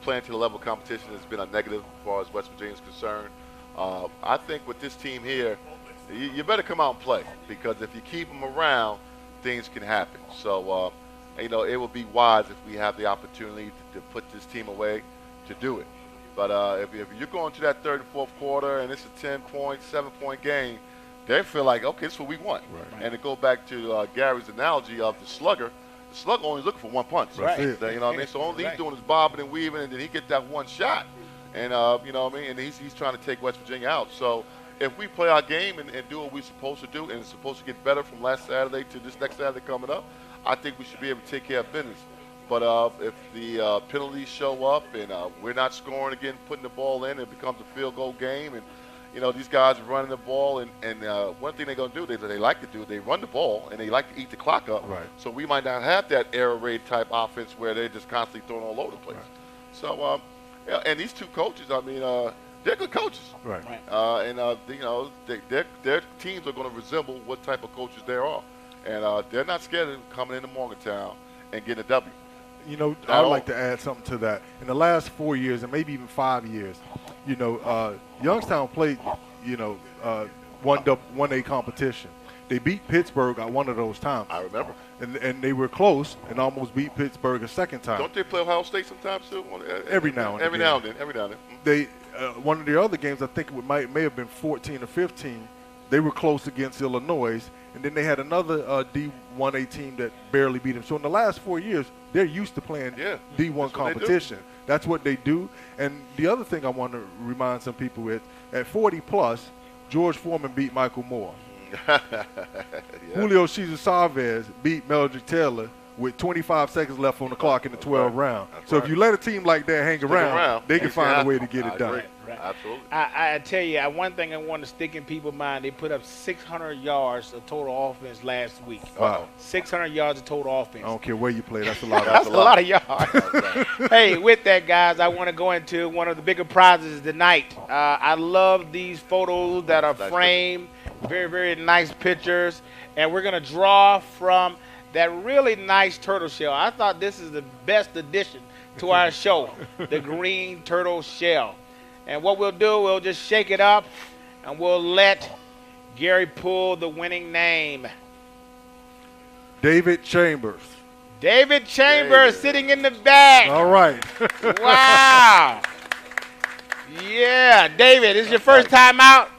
playing to the level of competition has been a negative as far as West Virginia is concerned. I think with this team here, you better come out and play, because if you keep them around, things can happen. So you know, it would be wise if we have the opportunity to put this team away to do it. But if you're going to that third and fourth quarter and it's a 10-point, 7-point game, they feel like, okay, this is what we want.
Right.
And to go back to Gary's analogy of the slugger only looking for one punch.
Right.
You know what I mean? So all he's doing is bobbing and weaving, and then he get that one shot. And, you know what I mean? And he's trying to take West Virginia out. So if we play our game and do what we're supposed to do, and it's supposed to get better from last Saturday to this next Saturday coming up, I think we should be able to take care of business. But if the penalties show up and we're not scoring again, putting the ball in, it becomes a field goal game. And, you know, these guys are running the ball. And one thing they're going to do, they like to do, they run the ball and they like to eat the clock up.
Right.
So we might not have that air raid type offense where they're just constantly throwing all over the place.
Right.
So, yeah, and these two coaches, I mean, they're good coaches.
Right.
And you know, their teams are going to resemble what type of coaches they are. And they're not scared of coming into Morgantown and getting a W.
You know, I'd like to add something to that. In the last 4 years, and maybe even 5 years, you know, Youngstown played, you know, 1A competition. They beat Pittsburgh at one of those times.
I remember.
And they were close and almost beat Pittsburgh a second time.
Don't they play Ohio State sometimes too?
Every now and
Every now and then.
They one of the other games, I think it may have been 14 or 15. They were close against Illinois, and then they had another D1A team that barely beat them. So in the last 4 years, they're used to playing D1 competition. That's what they do. And the other thing I want to remind some people with, at 40 plus, George Foreman beat Michael Moore. Julio Cesar Chavez beat Meldrick Taylor with 25 seconds left on the clock in the 12th round. So if you let a team like that hang around, they can find a way to get it done.
Right.
Absolutely.
I tell you, one thing I want to stick in people's mind, they put up 600 yards of total offense last week.
Wow.
600 yards of total offense.
I don't care where you play. That's a lot.
That's a lot of yards. Hey, with that, guys, I want to go into one of the bigger prizes tonight. I love these photos that are framed. Very, very nice pictures. And we're going to draw from that really nice turtle shell. I thought this is the best addition to our show, the green turtle shell. And what we'll do, we'll just shake it up, and we'll let Gary pull the winning name.
David Chambers.
David Chambers sitting in the back.
All right.
Wow. Yeah, David, this is your first time out?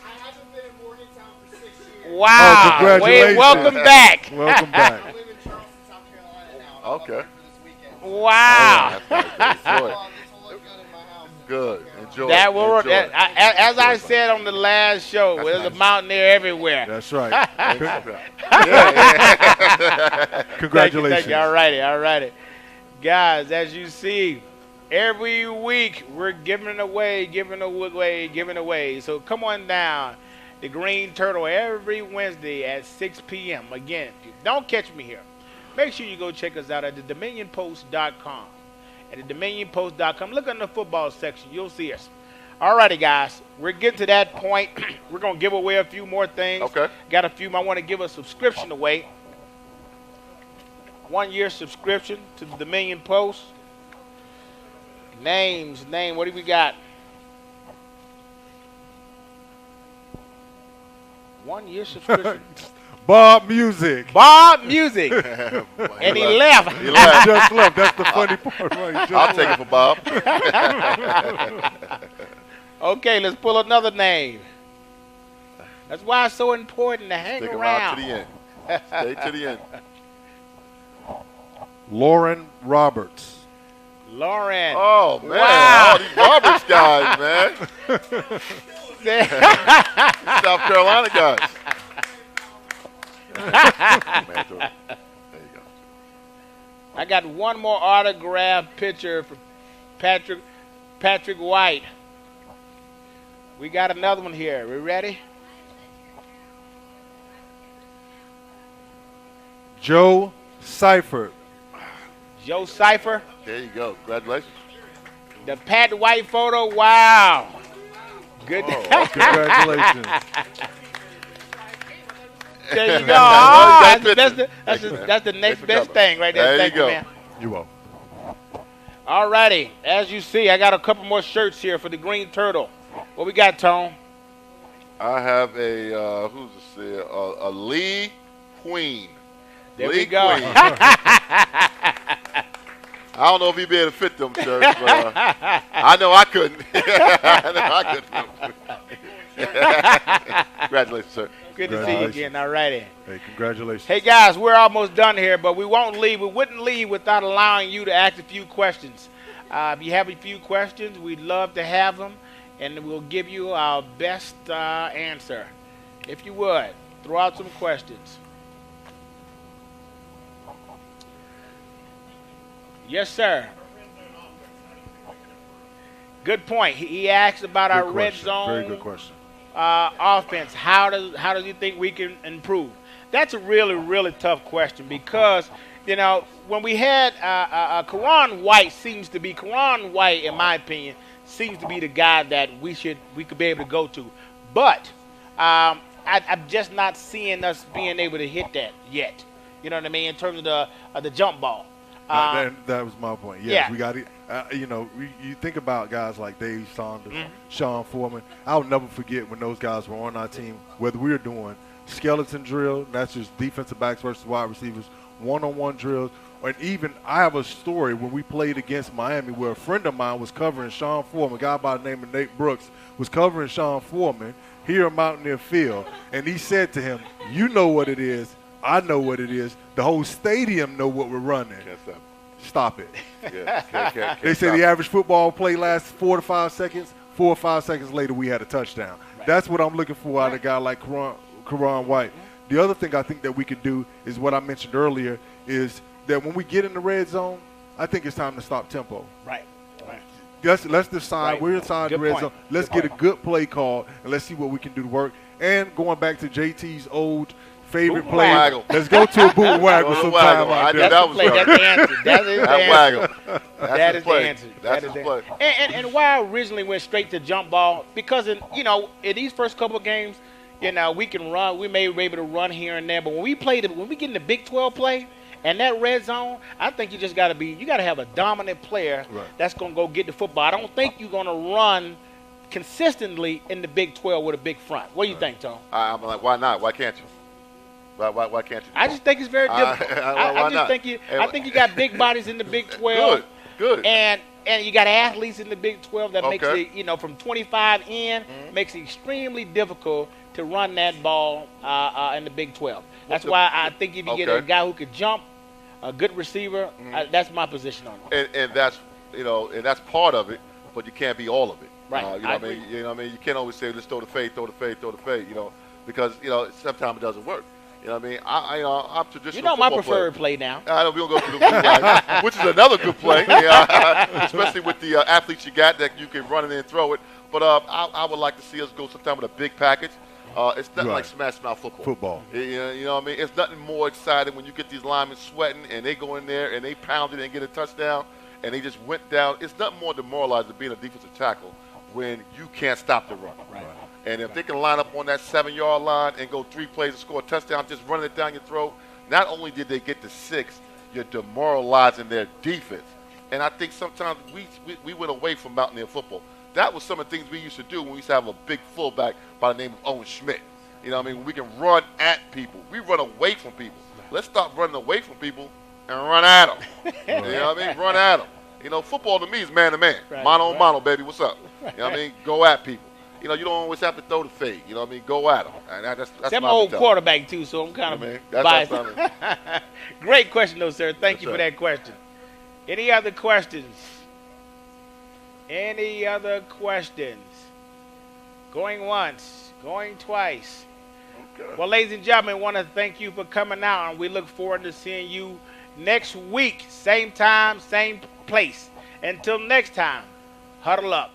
I haven't been in Morgantown for 6 years.
Wow.
Oh, congratulations.
Welcome back.
Welcome back.
I live in Charleston, South Carolina now.
Okay.
For this weekend.
Wow.
Oh, that's nice.
This will look good in my house.
Good. Enjoy.
That will work.
Enjoy.
As I said on the last show,
That's
there's
nice.
a Mountaineer everywhere.
That's right. Congratulations.
Thank you. All righty. Guys, as you see, every week we're giving away. So come on down. The Green Turtle every Wednesday at 6 p.m. Again, if you don't catch me here, make sure you go check us out at thedominionpost.com. At thedominionpost.com, look in the football section. You'll see us. All righty, guys. We're getting to that point. We're going to give away a few more things.
Okay.
Got a few. I want to give a subscription away. 1 year subscription to the Dominion Post. Name. What do we got? 1 year subscription.
Bob Music.
Bob Music. And he left.
He left.
Just left. That's the funny part. Right? Just
I'll take it for Bob.
Okay, let's pull another name. That's why it's so important to hang
Stick around
around.
to the end. Stay to the end.
Lauren Roberts.
Lauren.
Oh, man.
Wow.
All these Roberts guys, man. South Carolina guys. Man, there you go.
I got one more autograph picture for Patrick White. We got another one here. We ready?
Joe Seifert.
Joe Cipher.
There you go. Congratulations.
The Pat White photo. Wow. Good.
Oh,
Congratulations.
There you go.
That
Oh,
was
that's,
that
that's the next
for
best
cover.
thing right there.
There
Thank
you go.
man.
You will.
All righty. As you see, I got a couple more shirts here for the Green Turtle. What we got, Tone?
I have a, who's this here? A Lee Queen.
There we
League
go.
Queen. I don't know if he'd be able to fit them shirts, but I know I couldn't. I know I couldn't. Congratulations, sir.
Good to see you again. All righty.
Hey, congratulations.
Hey, guys, we're almost done here, but we won't leave. We wouldn't leave without allowing you to ask a few questions. If you have a few questions, we'd love to have them, and we'll give you our best answer. If you would, throw out some questions. Yes, sir. Good point. He asked about our red zone.
Very good question.
Offense. How does he think we can improve? That's a really, really tough question because, you know, when we had Karan White, in my opinion, seems to be the guy that we could be able to go to. But I'm just not seeing us being able to hit that yet. You know what I mean? In terms of the jump ball.
That was my point. Yes,
yeah.
We got it. You think about guys like Dave Saunders, Sean Foreman. I'll never forget when those guys were on our team, whether we were doing skeleton drill, that's just defensive backs versus wide receivers, one-on-one drills, and even I have a story when we played against Miami where a friend of mine was covering Sean Foreman, a guy by the name of Nate Brooks, was covering Sean Foreman here at Mountaineer Field, and he said to him, "You know what it is. I know what it is. The whole stadium know what we're running. Stop it."
Yeah,
They say the average football play lasts 4 to 5 seconds. 4 or 5 seconds later, we had a touchdown. Right. That's what I'm looking for out of a guy like Karan White. The other thing I think that we can do is what I mentioned earlier is that when we get in the red zone, I think it's time to stop tempo.
Right.
Let's decide. We're inside the red zone. Let's get a good play call, and let's see what we can do to work. And going back to JT's old favorite play. Let's go to a boot waggle sometime out there.
That's the answer. That is the answer. That is the answer.
That's the play.
And why I originally went straight to jump ball, because in these first couple of games, we can run. We may be able to run here and there, but when we get in the Big 12 play and that red zone, I think you just got to have a dominant player that's going to go get the football. I don't think you're going to run consistently in the Big 12 with a big front. What do you think, Tom?
I'm like, why not? Why can't you? Why can't you?
I just think it's very difficult. I think you got big bodies in the Big 12.
Good.
And you got athletes in the Big 12 that makes it, from 25 in, makes it extremely difficult to run that ball in the Big 12. That's why I think if you get a guy who could jump, a good receiver, that's my position on it.
And that's part of it, but you can't be all of it.
Right.
You know what I mean? You can't always say, let's throw the fade, because sometimes it doesn't work. You know what I mean? I'm traditional.
My preferred play now.
I know we don't go to the blue line, which is another good play, especially with the athletes you got that you can run it and throw it. But I would like to see us go sometime with a big package. It's nothing like smash mouth football. You know what I mean? It's nothing more exciting when you get these linemen sweating and they go in there and they pound it and get a touchdown and they just went down. It's nothing more demoralizing than being a defensive tackle when you can't stop the run.
Right.
And if they can line up on that 7-yard line and go 3 plays and score a touchdown, just running it down your throat, not only did they get to 6, you're demoralizing their defense. And I think sometimes we went away from Mountaineer football. That was some of the things we used to do when we used to have a big fullback by the name of Owen Schmidt. You know what I mean? We can run at people. We run away from people. Let's stop running away from people and run at them. You know what I mean? Run at them. Football to me is man-to-man. Mano a mano, baby. What's up? You know what I mean? Go at people. You don't always have to throw the fade. You know what I mean? Go at them. And that's
I'm an old quarterback, too, so I'm kind of biased. Great question, though, sir. Thank you for that question. Any other questions? Any other questions? Going once, going twice. Okay. Well, ladies and gentlemen, I want to thank you for coming out, and we look forward to seeing you next week. Same time, same place. Until next time, huddle up.